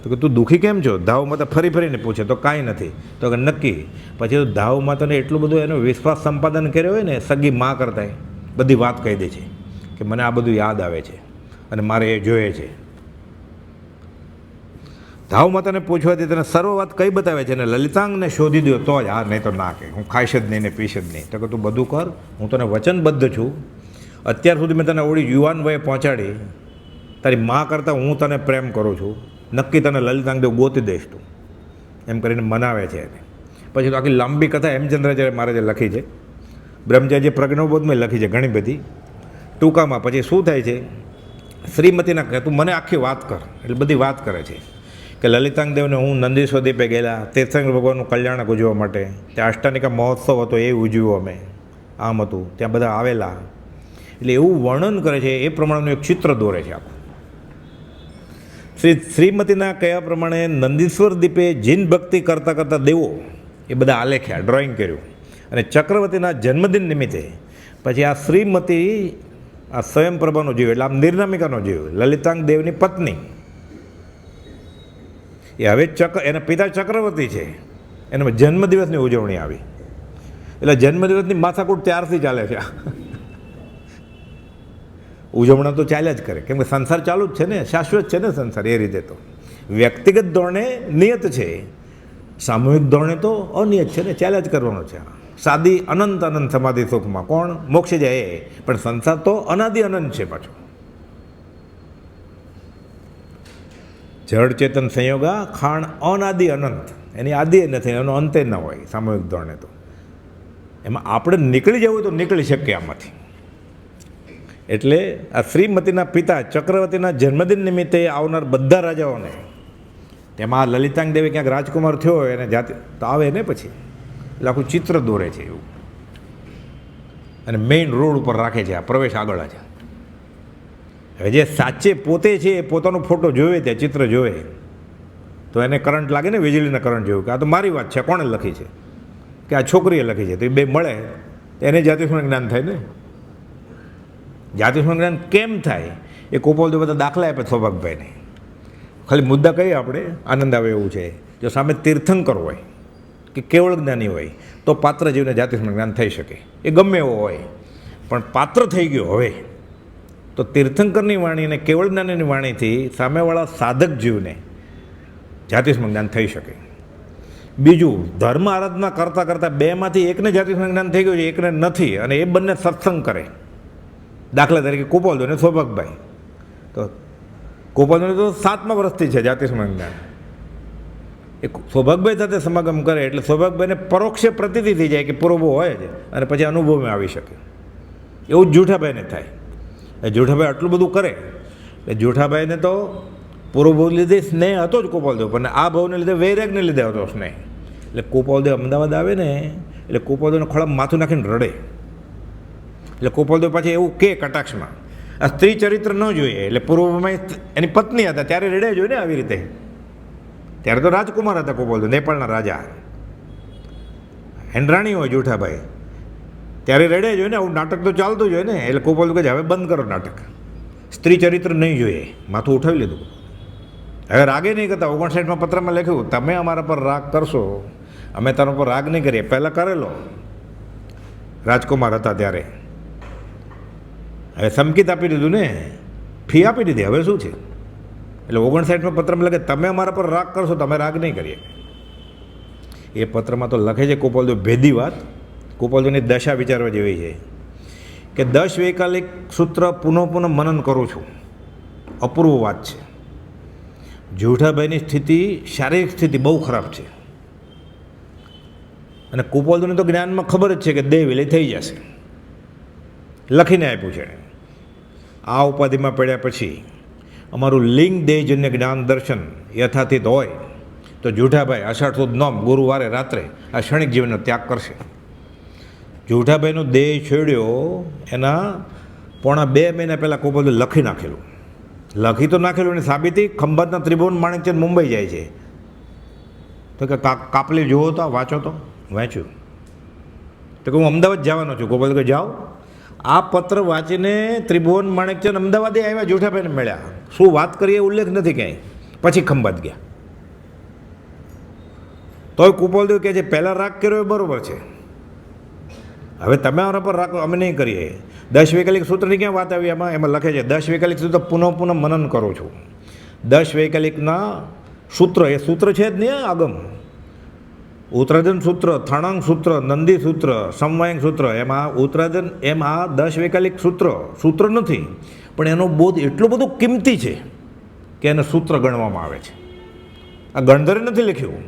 તો કે તું દુઃખી કેમ છો? ધાવ માતા ફરી ફરીને પૂછે તો કાંઈ નથી. તો કે નક્કી. પછી તો ધાવ માતાને એટલું બધું એનો વિશ્વાસ સંપાદન કર્યો હોય ને, સગી માં કરતા બધી વાત કહી દે છે કે મને આ બધું યાદ આવે છે અને મારે એ જોઈએ છે. ધાવ માતાને પૂછવાથી તેને સર્વ વાત કઈ બતાવે છે અને લલિતાંગને શોધી દો તો જ. હા, નહીં તો ના કે હું ખાઈશ જ નહીં ને પીશ જ નહીં. તો કે તું બધું કર, હું તને વચનબદ્ધ છું. અત્યાર સુધી મેં તને ઓળી યુવાન વયે પહોંચાડી, તારી મા કરતાં હું તને પ્રેમ કરું છું, નક્કી તને લલિતાંગ દેવ ગોતી દઈશ તું, એમ કરીને મનાવે છે એને. પછી તો આખી લાંબી કથા હેમચંદ્રાચાર્ય મહારાજે લખી છે, બ્રહ્મચાર્ય પ્રજ્ઞાબોધમાં લખી છે ઘણી બધી. ટૂંકામાં પછી શું થાય છે, શ્રીમતીના કહે તું મને આખી વાત કર, એટલે બધી વાત કરે છે કે લલિતાંગ દેવને હું નંદીશ્વર દીપે ગયેલા તીર્થંકર ભગવાનનું કલ્યાણ ઉજવવા માટે. ત્યાં અષ્ટાનિકા મહોત્સવ હતો, એ ઉજવ્યું અમે, આમ હતું, ત્યાં બધા આવેલા. એટલે એવું વર્ણન કરે છે, એ પ્રમાણેનું એક ચિત્ર દોરે છે આખું. શ્રીમતીના કયા પ્રમાણે નંદીશ્વર દીપે જીન ભક્તિ કરતાં કરતાં દેવો એ બધા આલેખ્યા, ડ્રોઈંગ કર્યું. અને ચક્રવર્તીના જન્મદિન નિમિત્તે પછી આ શ્રીમતી આ સ્વયંપ્રભાનો જીવ, એટલે આમ નિર્નામિકાનો જીવ, લલિતાંગ દેવની પત્ની, એ હવે એના પિતા ચક્રવર્તી છે, એના જન્મદિવસની ઉજવણી આવી. એટલે જન્મદિવસની માથાકૂટ ત્યારથી ચાલે છે. ઉજવણા તો ચાલ્યા જ કરે, કેમ કે સંસાર ચાલુ જ છે ને, શાશ્વત છે ને સંસાર. એ રીતે તો વ્યક્તિગત ધોરણે નિયત છે, સામૂહિક ધોરણે તો અનિયત છે ને, ચાલ્યા જ કરવાનો છે. સાદી અનંત અનંત સમાધિ સુખમાં કોણ મોક્ષે જાય એ, પણ સંસાર તો અનાદિ અનંત છે પાછો. જળ ચેતન સંયોગા ખાણ અનાદિ અનંત, એની આદિ નથી, એનો અંતે ન હોય સામૂહિક ધોરણે. તો એમાં આપણે નીકળી જવું તો નીકળી શકીએ આમાંથી. એટલે આ શ્રીમતીના પિતા ચક્રવર્તીના જન્મદિન નિમિત્તે આવનાર બધા રાજાઓને, તેમાં આ લલિતાંગ દેવી ક્યાંક રાજકુમાર થયો હોય એને જાતે તો આવે ને પછી, એટલે આખું ચિત્ર દોરે છે એવું. અને મેઇન રોડ ઉપર રાખે છે, આ પ્રવેશ આગળ છે. હવે જે સાચે પોતે છે એ પોતાનો ફોટો જોવે, ત્યાં ચિત્ર જોવે તો એને કરંટ લાગે ને, વીજળીના કરંટ જેવું, કે આ તો મારી વાત છે, કોણે લખી છે, કે આ છોકરીએ લખી છે. તો એ બે મળે એને જાતિસ્મરણ જ્ઞાન થાય ને. જાતિસ્મરણ જ્ઞાન કેમ થાય એ ગોપાલદેવ બધા દાખલા આપે સૌભાગભાઈને. ખાલી મુદ્દા કહીએ આપણે, આનંદ આવે એવું છે. જો સામે તીર્થંકર હોય કે કેવળ જ્ઞાની હોય તો પાત્ર જીવને જાતિસ્મરણ જ્ઞાન થઈ શકે, એ ગમે એવો હોય. પણ પાત્ર થઈ ગયો હવે તો તીર્થંકરની વાણી અને કેવળ જ્ઞાનીની વાણીથી સામેવાળા સાધક જીવને જાતિસ્મરણ જ્ઞાન થઈ શકે. બીજું, ધર્મ આરાધના કરતાં કરતાં બેમાંથી એકને જાતિસ્મરણ જ્ઞાન થઈ ગયું છે, એકને નથી, અને એ બંને સત્સંગ કરે. દાખલા તરીકે ગોપાલદેવ અને સૌભાગભાઈ, તો ગોપાલદેવ તો 7મા વર્ષથી છે જાતિસ્મરણ જ્ઞાન. એ સૌભાગભાઈ સાથે સમાગમ કરે એટલે સૌભાગભાઈને પરોક્ષે પ્રતીતિ થઈ જાય કે પૂર્વો હોય જ, અને પછી અનુભવમાં આવી શકે. એવું જ જૂઠાભાઈને થાય. એ જૂઠાભાઈ આટલું બધું કરે એટલે જૂઠાભાઈને તો પૂર્વભાવ લીધે સ્નેહ હતો જ ગોપાલદેવ, પણ આ ભાવને લીધે વૈરાગને લીધે હતો સ્નેહ. એટલે ગોપાલદેવ અમદાવાદ આવે ને એટલે ગોપાલદેવને ખોળામાં માથું નાખીને રડે. એટલે ગોપાલદેવ પાછી એવું કે કટાક્ષમાં, આ સ્ત્રી ચરિત્ર ન જોઈએ. એટલે પૂર્વમાં એની પત્ની હતા ત્યારે રડે જોઈએ ને આવી રીતે. ત્યારે તો રાજકુમાર હતા ગોપાલદેવ, નેપાળના રાજા, હેન્ડરાણી હોય જૂઠાભાઈ, ત્યારે રડે જોઈએ ને, આવું નાટક તો ચાલતું જ હોય ને. એટલે ગોપાલદેવ કહે હવે બંધ કરો નાટક, સ્ત્રી ચરિત્ર નહીં જોઈએ, માથું ઉઠાવી લીધું. હવે રાગે નહીં કરતા. 59માં પત્રમાં લખ્યું, તમે અમારા પર રાગ કરશો, અમે તારા પર રાગ નહીં કરીએ. પહેલાં કરેલો, રાજકુમાર હતા ત્યારે. હવે સંકેત આપી દીધું ને, ફી આપી દીધી, હવે શું છે. એટલે 59માં પત્રમાં લખે તમે અમારા પર રાગ કરશો, તમે રાગ નહીં કરીએ. એ પત્રમાં તો લખે છે ગોપાલદેવ ભેદી વાત. ગોપાલદેવની દશા વિચારવા જેવી છે કે 10 વૈકાલિક સૂત્ર પુનઃ પુનઃ મનન કરું છું, અપૂર્વ વાત છે. જેઠાભાઈની સ્થિતિ, શારીરિક સ્થિતિ બહુ ખરાબ છે. અને કુપોલને તો જ્ઞાનમાં ખબર જ છે કે દેહ વિલય થઈ જશે, લખીને આપ્યું છે. આ ઉપાધિમાં પડ્યા પછી અમારું લિંગ દેહજન્ય જ્ઞાન દર્શન યથાતીત હોય તો જેઠાભાઈ અષાઢ સુદ નોમ ગુરુવારે રાત્રે આ ક્ષણિક જીવનનો ત્યાગ કરશે. જેઠાભાઈનો દેહ છોડ્યો એના પોણા 2 મહિના પહેલાં કુપોલ લખી નાખેલું. લખી તો નાખેલું અને સાબિતી ખંભાતના ત્રિભુવન માણેકચંદ મુંબઈ જાય છે તો કે કાપલી જુઓ તો વાંચો તો વાંચ્યું તો કે હું અમદાવાદ જવાનો છું. ગોપાલ કે જાઓ. આ પત્ર વાંચીને ત્રિભુવન માણેકચંદ અમદાવાદે આવ્યા, જેઠાભાઈને મળ્યા. શું વાત કરીએ ઉલ્લેખ નથી ક્યાંય. પછી ખંભાત ગયા. તોય કુપોલદેવ કહે છે પહેલાં રાગ કર્યો એ બરાબર છે, હવે તમે અમારા પર રાખો, અમે નહીં કરીએ. 10 વૈકલ્પિક સૂત્રની ક્યાં વાત આવી એમાં લખે છે 10 વૈકલ્પિક સૂત્ર પુનઃ મનન કરું છું. 10 વૈકલ્પિકના સૂત્ર, એ સૂત્ર છે જ નહીં આગમ. ઉત્તરાધન સૂત્ર, થાણાંગ સૂત્ર, નંદી સૂત્ર, સમવાયંગ સૂત્ર, એમાં ઉત્તરાધન એમ આ 10 વૈકલ્પિક સૂત્ર નથી, પણ એનો બોધ એટલો બધો કિંમતી છે કે એને સૂત્ર ગણવામાં આવે છે. આ ગણધરે નથી લખ્યું.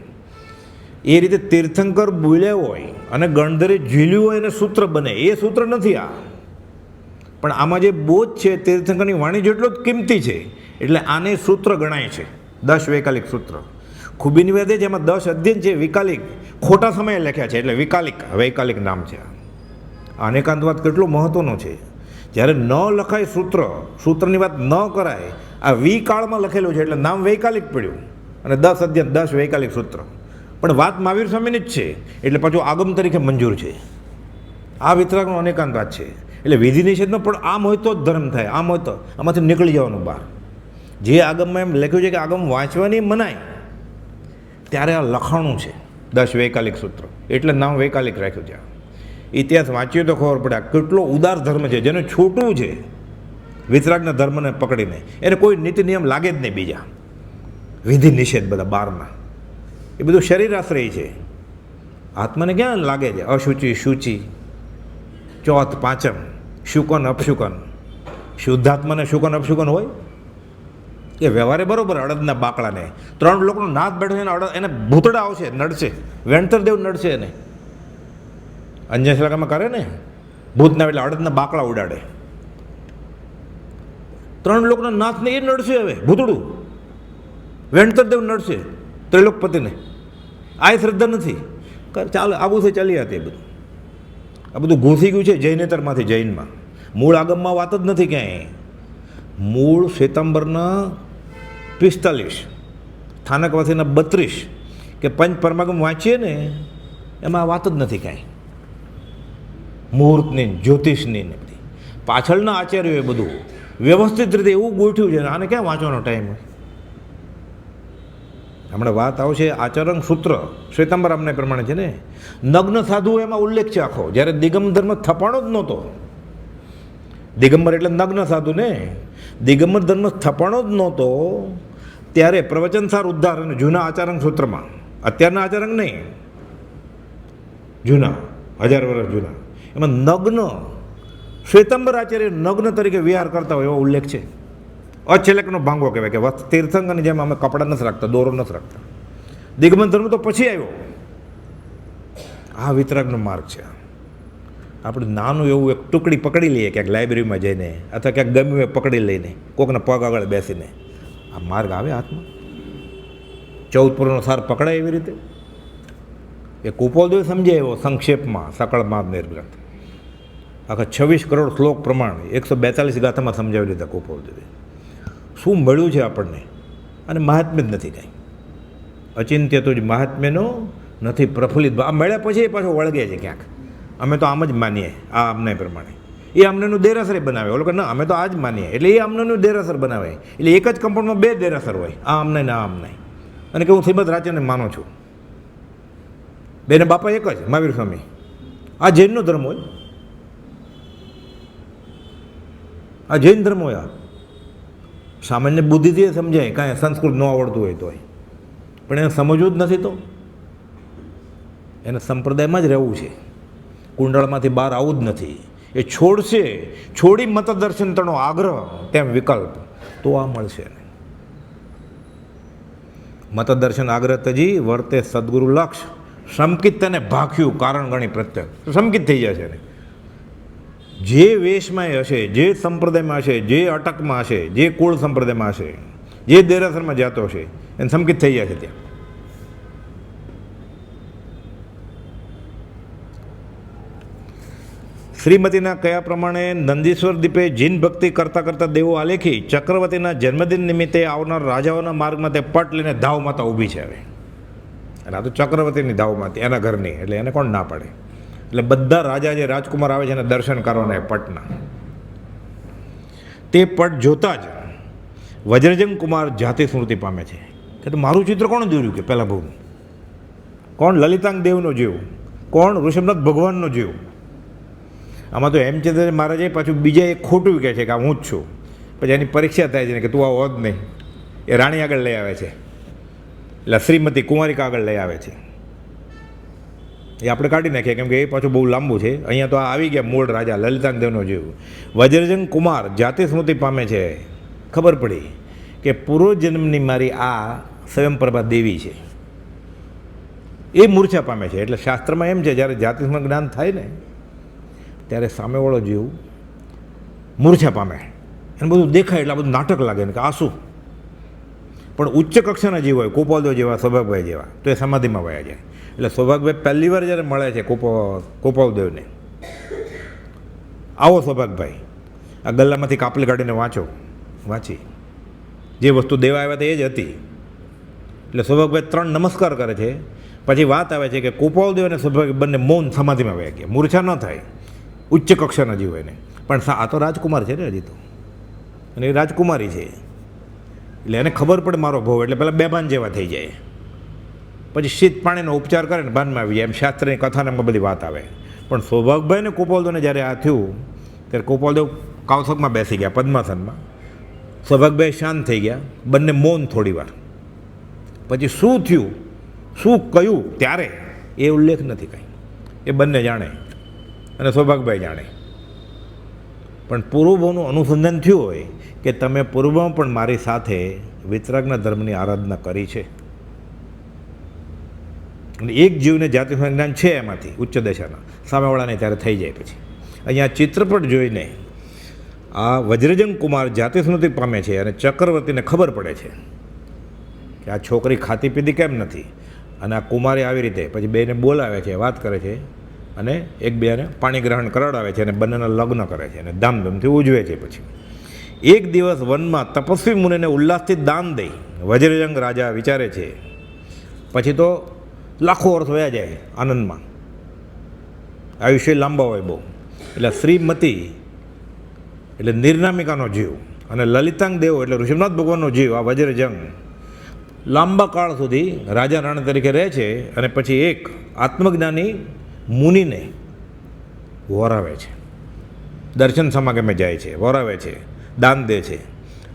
એ રીતે તીર્થંકર બોલ્યા હોય અને ગણધરે ઝીલ્યું હોય એને સૂત્ર બને, એ સૂત્ર નથી આ. પણ આમાં જે બોધ છે તીર્થંકરની વાણી જેટલો જ કિંમતી છે, એટલે આને સૂત્ર ગણાય છે 10 વૈકલ્પિક સૂત્ર. ખૂબીની વાત એ છે એમાં 10 અધ્યયન છે વિકાલિક, ખોટા સમયે લખ્યા છે એટલે વૈકાલિક નામ છે. આ અનેકાંતવાદ કેટલો મહત્વનો છે. જ્યારે ન લખાય સૂત્રની વાત ન કરાય, આ વિકાળમાં લખેલું છે એટલે નામ વૈકાલિક પડ્યું અને 10 અધ્યયન 10 વૈકાલિક સૂત્ર. પણ વાત મહાવીર સ્વામીની જ છે એટલે પાછું આગમ તરીકે મંજૂર છે. આ વિતરાગનો અનેકાંતવાદ છે. એટલે વિધિ નિષેધનો પણ આમ હોય તો જ ધર્મ થાય, આમ હોય તો આમાંથી નીકળી જવાનું બહાર. જે આગમમાં એમ લખ્યું છે કે આગમ વાંચવાની મનાય, ત્યારે આ લખાણું છે 10 વૈકાલિક સૂત્ર, એટલે નામ વૈકાલિક રાખ્યું છે. ઇતિહાસ વાંચ્યો તો ખબર પડે કેટલો ઉદાર ધર્મ છે, જેને છૂટવું છે વિતરાગના ધર્મને પકડીને, એને કોઈ નીતિ નિયમ લાગે જ નહીં. બીજા વિધિ નિષેધ બધા બહારના એ બધું શરીરાશ્રય છે. આત્માને ક્યાં લાગે છે અશુચિ શુચિ, ચોથ પાંચમ, શુકન અપશુકન. શુદ્ધાત્માને શુકન અપશુકન હોય એ વ્યવહારે બરોબર. અડદના બાકડાને 3 લોકોનો નાથ બેઠો છે, એને ભૂતડા આવશે, નડશે, વેણતરદેવ નડશે. એને અંજનશલાકામાં કરે ને ભૂતના, એટલે અડદના બાકડા ઉડાડે. 3 લોકોના નાથને એ નડશે, હવે ભૂતડું વેણતરદેવ નડશે ત્રિલોકપતિને. આ શ્રદ્ધા નથી. ચાલો આવું છે, ચાલી હતી બધું. આ બધું ઘૂસી ગયું છે જૈનેતરમાંથી જૈનમાં. મૂળ આગમમાં વાત જ નથી ક્યાંય. મૂળ શ્વેતાંબરના 45, સ્થાનકવાસીના 32 કે પંચ પરમાગમ વાંચીએ ને એમાં આ વાત જ નથી કાંઈ. મુહૂર્તની, જ્યોતિષની ને બધી પાછળના આચાર્યોએ બધું વ્યવસ્થિત રીતે એવું ગોઠવ્યું છે. આને ક્યાં વાંચવાનો ટાઈમ હોય? હમણાં વાત આવશે આચરણ સૂત્ર શ્વેતાંબર આમને પ્રમાણે છે ને. નગ્ન સાધુ એમાં ઉલ્લેખ છે આખો. જ્યારે દિગંબર ધર્મ થપાણો જ નહોતો. દિગંબર એટલે નગ્ન સાધુ ને. દિગંબર ધર્મ થપાણો જ નહોતો ત્યારે પ્રવચનસાર ઉદ્ધાર અને જૂના આચરણ સૂત્રમાં, અત્યારના આચરણ નહીં, જૂના 1000 વર્ષ જૂના, એમાં નગ્ન શ્વેતાંબર આચાર્ય નગ્ન તરીકે વિહાર કરતા હોય એવો ઉલ્લેખ છે. અછેલકનો ભાંગો કહેવાય કે તીર્થંકરની જેમ અમે કપડાં નથી રાખતા, દોરો નથી રાખતા. દિગંબર ધર્મ તો પછી આવ્યો. આ વિતરાગનો માર્ગ છે. આપણે નાનું એવું એક ટુકડી પકડી લઈએ ક્યાંક લાઇબ્રેરીમાં જઈને, અથવા ક્યાંક ગમ્યું એ પકડી લઈને કોકના પગ આગળ બેસીને, આ માર્ગ આવે હાથમાં. 14 પુરનો સાર પકડાય એવી રીતે એ કુપોલદેવ સમજાવ્યો સંક્ષેપમાં સકળમાં નિર્ગ્રંથ. આખા 26 કરોડ શ્લોક પ્રમાણે 142 ગાથામાં સમજાવી લીધા કુપોલદેવે. શું મળ્યું છે આપણને? અને મહાત્મ્ય જ નથી કાંઈ. અચિંત્ય તો જ મહાત્મ્યનો નથી પ્રફુલ્લિત. આ મળ્યા પછી એ પાછો વળગે છે ક્યાંક. અમે તો આમ જ માનીએ આ અમને પ્રમાણે. એ અમનેનું દેરાસર બનાવે, ઓલો કે ના અમે તો આ જ માનીએ, એટલે એ અમનેનું દેરાસર બનાવે. એટલે એક જ કમ્પાઉન્ડમાં 2 દેરાસર હોય, આ અમને ને આ અમને. અને કે હું શ્રીમદ રાજ્યને માનું છું. બેને બાપા એક જ મહાવીર સ્વામી. આ જૈનનો ધર્મ હોય, આ જૈન ધર્મ હોય. આ સામાન્ય બુદ્ધિથી સમજાય, કાંઈ સંસ્કૃત ન આવડતું હોય તોય, પણ એને સમજવું જ નથી. તો એને સંપ્રદાયમાં જ રહેવું છે, કુંડળમાંથી બહાર આવવું જ નથી. એ છોડશે, છોડી મતદર્શન તણો આગ્રહ તેમ વિકલ્પ, તો આ મળશે. મતદર્શન આગ્રહ તજી વર્તે સદગુરુ લક્ષ સંકિત તેને ભાખ્યું કારણ ગણી પ્રત્યક સંકિત થઈ જશે ને જે વેશમાં હશે, જે સંપ્રદાયમાં હશે, જે અટકમાં હશે, જે કુળ સંપ્રદાયમાં હશે, જે દેરાસરમાં જતો હશે એને સંકિત થઈ જશે. ત્યાં શ્રીમતીના કયા પ્રમાણે નંદીશ્વર દીપે જીન ભક્તિ કરતાં કરતાં દેવો આલેખી ચક્રવર્તીના જન્મદિન નિમિત્તે આવનાર રાજાઓના માર્ગમાં તે પટ લઈને ધાવ માતા ઊભી છે. હવે અને આ તો ચક્રવર્તીની ધાવમાંથી એના ઘરની, એટલે એને કોણ ના પાડે? એટલે બધા રાજા જે રાજકુમાર આવે છે એને દર્શન કરવાના પટના. તે પટ જોતા જ વજ્રજંગ કુમાર જાતિ સ્મૃતિ પામે છે કે તો મારું ચિત્ર કોણ દોર્યું? કે પહેલાં બહુ કોણ? લલિતાંગ દેવનો જીવ. કોણ? ઋષભનાથ ભગવાનનો જીવ. આમાં તો હેમચંદ્ર મહારાજે પાછું બીજા એક ખોટું કહે છે કે આ હું જ છું. પછી એની પરીક્ષા થાય છે ને કે તું આવો જ નહીં. એ રાણી આગળ લઈ આવે છે, એટલે શ્રીમતી કુંવારિકા આગળ લઈ આવે છે. એ આપણે કાઢી નાખીએ કેમ કે એ પાછું બહુ લાંબુ છે. અહીંયા તો આ આવી ગયા મૂળ રાજા લલિતાંગ દેવનો જીવ. વજ્રજંગ કુમાર જાતિ સ્મૃતિ પામે છે. ખબર પડી કે પૂર્વજન્મની મારી આ સ્વયંપ્રભા દેવી છે. એ મૂર્છા પામે છે. એટલે શાસ્ત્રમાં એમ છે જ્યારે જાતિસ્મૃત જ્ઞાન થાય ને ત્યારે સામેવાળો જીવ મૂર્છા પામે. એને બધું દેખાય એટલે આ બધું નાટક લાગે ને કે આ શું. પણ ઉચ્ચ કક્ષાના જીવ હોય, ગોપાલદેવ જેવા, સૌભાગભાઈ જેવા, તો એ સમાધિમાં વયા જાય. એટલે સૌભાગભાઈ પહેલી વાર જ્યારે મળે છે ગોપાલદેવને, આવો સૌભાગભાઈ, આ ગલ્લામાંથી કાપલી કાઢીને વાંચી જે વસ્તુ દેવા આવ્યા હતા એ જ હતી. એટલે સૌભાગભાઈ 3 નમસ્કાર કરે છે. પછી વાત આવે છે કે ગોપાલદેવ અને સૌભાગ બંને મૌન સમાધિમાં વયા ગયા. મૂર્છા ન થાય, ઉચ્ચ કક્ષાના જીવ એને. પણ આ તો રાજકુમાર છે ને હજી તો, અને એ રાજકુમારી છે એટલે એને ખબર પડે મારો ભાવ. એટલે પહેલાં બેભાન જેવા થઈ જાય. પછી શીત પાણીનો ઉપચાર કરે ને ભાનમાં આવી જાય. એમ શાસ્ત્રની કથાને બધી વાત આવે. પણ સૌભાગભાઈ ને ગોપાલદેવને જ્યારે આ થયું ત્યારે ગોપાલદેવ કૌશકમાં બેસી ગયા, પદ્માસનમાં. સૌભાગભાઈ શાંત થઈ ગયા, બંને મૌન થોડી વાર. પછી શું થયું, શું કહ્યું ત્યારે એ ઉલ્લેખ નથી કાંઈ. એ બંને જાણે અને સૌભાગભાઈ જાણે. પણ પૂર્વભાવનું અનુસંધાન થયું હોય કે તમે પૂર્વમાં પણ મારી સાથે વિતરાગના ધર્મની આરાધના કરી છે. અને એક જીવને જાતિસ્મૃત જ્ઞાન છે એમાંથી ઉચ્ચ દશાના, સામેવાળાને ત્યારે થઈ જાય. પછી અહીંયા ચિત્રપટ જોઈને આ વજ્રજંગ કુમાર જાતિસ્મૃતિ પામે છે અને ચક્રવર્તીને ખબર પડે છે કે આ છોકરી ખાતી પીધી કેમ નથી. અને આ કુમારી આવી રીતે પછી બેને બોલાવે છે, વાત કરે છે અને એકબીજાને પાણી ગ્રહણ કરાવડાવે છે અને બંનેના લગ્ન કરે છે અને ધામધૂમથી ઉજવે છે. પછી એક દિવસ વનમાં તપસ્વી મુનિને ઉલ્લાસથી દાન દઈ વજ્રજંગ રાજા વિચારે છે. પછી તો લાખો વર્ષ વયા જાય આનંદમાં, આયુષ્ય લાંબા હોય બહુ. એટલે શ્રીમતી એટલે નિર્નામિકાનો જીવ અને લલિતાંગ દેવ એટલે ઋષભનાથ ભગવાનનો જીવ, આ વજ્રજંગ લાંબા કાળ સુધી રાજા રાણી તરીકે રહે છે. અને પછી એક આત્મજ્ઞાની મુનિને વોરાવે છે, દર્શન સમાગમે જાય છે, વોરાવે છે, દાન દે છે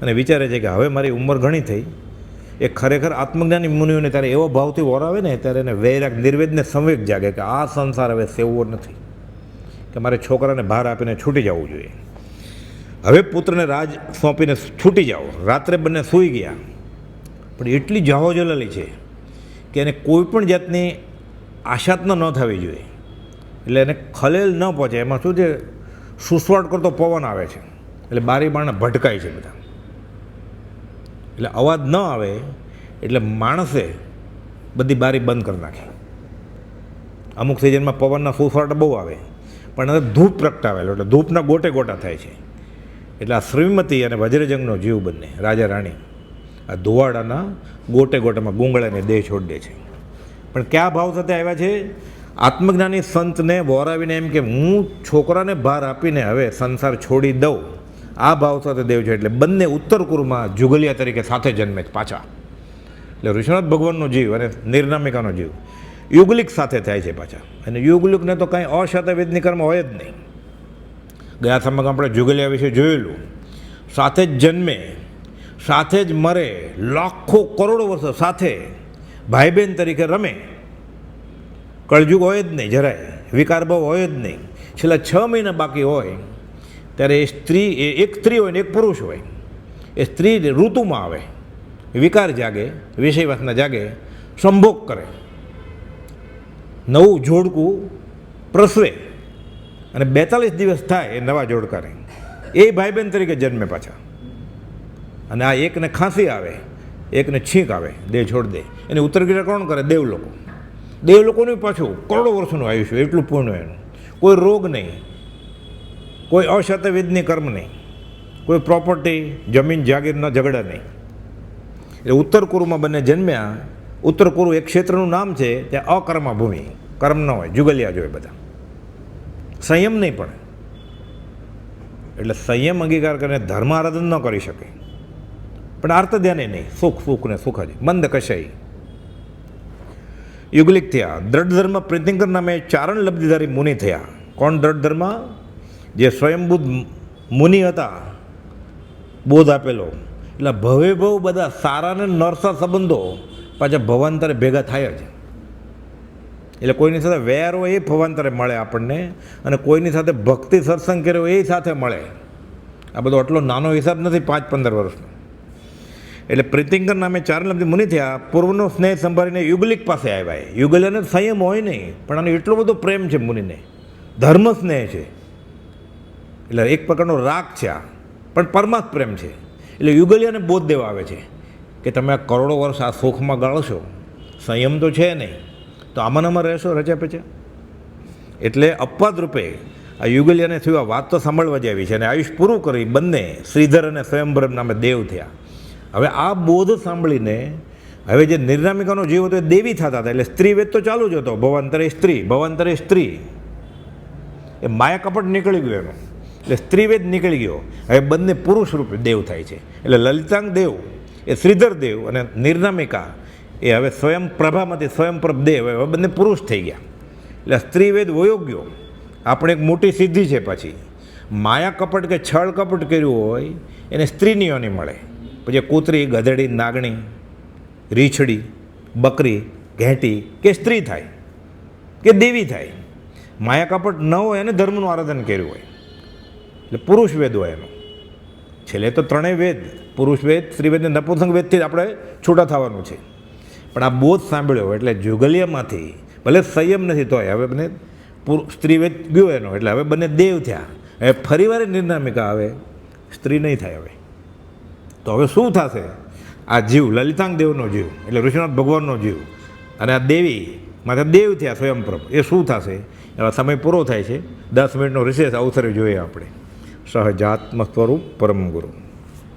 અને વિચારે છે કે હવે મારી ઉંમર ઘણી થઈ. એ ખરેખર આત્મજ્ઞાની મુનિઓને ત્યારે એવો ભાવથી વોરાવે ને ત્યારે એને વૈરાગ નિર્વેદને સંવેગ જાગે કે આ સંસાર હવે સેવવો નથી, કે મારે છોકરાને બહાર આપીને છૂટી જવું જોઈએ. હવે પુત્રને રાજ સોંપીને છૂટી જાઓ. રાત્રે બંને સૂઈ ગયા. પણ એટલી જાહો જલાલી છે કે એને કોઈ પણ જાતની આશાત્મ ન થવી જોઈએ. એટલે એને ખલેલ ન પહોંચે. એમાં શું છે, સુસવાટ કરતો પવન આવે છે એટલે બારી બારણા ભટકાય છે બધા. એટલે અવાજ ન આવે એટલે માણસે બધી બારી બંધ કરી નાખી. અમુક સિઝનમાં પવનના સુસવાટ બહુ આવે પણ હવે ધૂપ પ્રગટાવેલો એટલે ધૂપના ગોટે ગોટા થાય છે. એટલે આ શ્રીમતી અને વજ્રજંગનો જીવ બંને રાજા રાણી આ ધુવાડાના ગોટે ગોટામાં ગુંગળાને દેહ છોડી દે છે. પણ કયા ભાવ સાથે આવ્યા છે? આત્મજ્ઞાની સંતને વોરાવીને એમ કે હું છોકરાને ભાર આપીને હવે સંસાર છોડી દઉં, આ ભાવ સાથે દેવ છે. એટલે બંને ઉત્તર કુરમાં જુગલિયા તરીકે સાથે જન્મે છે પાછા. એટલે ઋષભનાથ ભગવાનનો જીવ અને નિર્નામિકાનો જીવ યુગલિક સાથે થાય છે પાછા. અને યુગલિકને તો કાંઈ અશાતવેદની કર્મ હોય જ નહીં. ગયા સમયમાં આપણે જુગલિયા વિશે જોયેલું. સાથે જ જન્મે, સાથે જ મરે, લાખો કરોડો વર્ષો સાથે ભાઈ બહેન તરીકે રમે. કળજુગ હોય જ નહીં, જરાય વિકાર ભાવ હોય જ નહીં. છેલ્લા 6 મહિના બાકી હોય ત્યારે એ સ્ત્રી, એક સ્ત્રી હોય ને એક પુરુષ હોય. એ સ્ત્રી ઋતુમાં આવે વિકાર જાગે, વિષય વાસના જાગે, સંભોગ કરે, નવું જોડકું પ્રસવે અને 42 દિવસ થાય એ નવા જોડકાને એ ભાઈ બહેન તરીકે જન્મે પાછા. અને આ એકને ખાંસી આવે, એકને છીંક આવે, દેહ છોડ દે, એની ઉત્તરક્રિયા કોણ કરે? દેવલોકો. દેવલોકોનું પાછું કરોડો વર્ષનું આયુષ્ય, એટલું પૂર્ણ એનું. કોઈ રોગ નહીં, કોઈ અશતવિધની કર્મ નહીં, કોઈ પ્રોપર્ટી જમીન જાગીરના ઝઘડા નહીં. એટલે ઉત્તર કુરુમાં બંને જન્મ્યા. ઉત્તર કુરુ એક ક્ષેત્રનું નામ છે, ત્યાં અકર્મા ભૂમિ, કર્મ ન હોય, જુગલિયા જોઈએ બધા, સંયમ નહીં પણ. એટલે સંયમ અંગીકાર કરીને ધર્મ આરાધન ન કરી શકે, પણ આર્ત ધ્યાને નહીં, સુખ ને સુખ જ મંદ કશાઈ. યુગલિક થયા. દ્રઢ ધર્મ પ્રીતિંકર નામે ચારણ લબ્ધિધારી મુનિ થયા. કોણ દ્રઢ ધર્મ? જે સ્વયંબુદ્ધ મુનિ હતા, બોધ આપેલો. એટલે ભવે ભવ બધા સારા ને નરસા સંબંધો પાછા ભવાંતરે ભેગા થાય જ. એટલે કોઈની સાથે વેર હોય એ ભવાંતરે મળે આપણને, અને કોઈની સાથે ભક્તિ સત્સંગ કર્યો એ સાથે મળે. આ બધો આટલો નાનો હિસાબ નથી 5-15 વર્ષનો. એટલે પ્રીતિંકર નામે ચારણ લબ્ધિ મુનિ થયા. પૂર્વનો સ્નેહ સંભાળીને યુગલિક પાસે આવ્યા. યુગલિયાને સંયમ હોય નહીં, પણ આનો એટલો બધો પ્રેમ છે મુનિને, ધર્મ સ્નેહ છે. એટલે એક પ્રકારનો રાગ છે આ, પણ પરમાર્થ પ્રેમ છે. એટલે યુગલિયાને બોધ દેવા આવે છે કે તમે આ કરોડો વર્ષ આ સુખમાં ગાળશો, સંયમ તો છે નહીં, તો આમાં રહેશો રચ્યા પચ્યા. એટલે અપવાદ રૂપે આ યુગલિયાને થયું. આ વાત તો સાંભળવા જ આવી છે. અને આયુષ પૂરું કરી બંને શ્રીધર અને સ્વયંભર નામે દેવ થયા. હવે આ બોધ સાંભળીને હવે જે નિર્નામિકાનો જીવ હતો એ દેવી થતા હતા. એટલે સ્ત્રી વેદ તો ચાલુ જ હતો, ભવાંતરે સ્ત્રી, ભવાંતરે સ્ત્રી. એ માયા કપટ નીકળી ગયું એનું, એટલે સ્ત્રીવેદ નીકળી ગયો. હવે બંને પુરુષ રૂપે દેવ થાય છે. એટલે લલિતાંગ દેવ એ શ્રીધર દેવ અને નિર્નામિકા એ હવે સ્વયં પ્રભામાંથી સ્વયંપ્રભ દેવ, હવે બંને પુરુષ થઈ ગયા. એટલે સ્ત્રીવેદ વયો ગયો. આપણે એક મોટી સિદ્ધિ છે. પાછી માયા કપટ કે છળ કપટ કર્યું હોય એને સ્ત્રીની યોની મળે. પછી કૂતરી, ગધેડી, નાગણી, રીછડી, બકરી, ઘેંટી કે સ્ત્રી થાય કે દેવી થાય. માયા કપટ ન હોય એને ધર્મનું આરાધન કર્યું હોય એટલે પુરુષ વેદ હોય એનો. છેલ્લે તો ત્રણેય વેદ, પુરુષ વેદ, સ્ત્રીવેદ અને નપુંસક વેદથી જ આપણે છૂટા થવાનું છે. પણ આ બોધ સાંભળ્યો એટલે જુગલિયામાંથી ભલે સંયમ નથી તોય હવે બંને સ્ત્રીવેદ ગયો એનો, એટલે હવે બંને દેવ થયા. હવે ફરીવાર નિર્નામિકા આવે, સ્ત્રી નહીં થાય. હવે તો હવે શું થશે? આ જીવ લલિતાંગ દેવનો જીવ એટલે ઋષિનાથ ભગવાનનો જીવ અને આ દેવી માથે દેવ થયા સ્વયંપ્રભ, એ શું થશે? એવા સમય પૂરો થાય છે. 10 મિનિટનો રિસેસ અવસરે જોઈએ આપણે. સહજાત્મ સ્વરૂપ પરમ ગુરુ.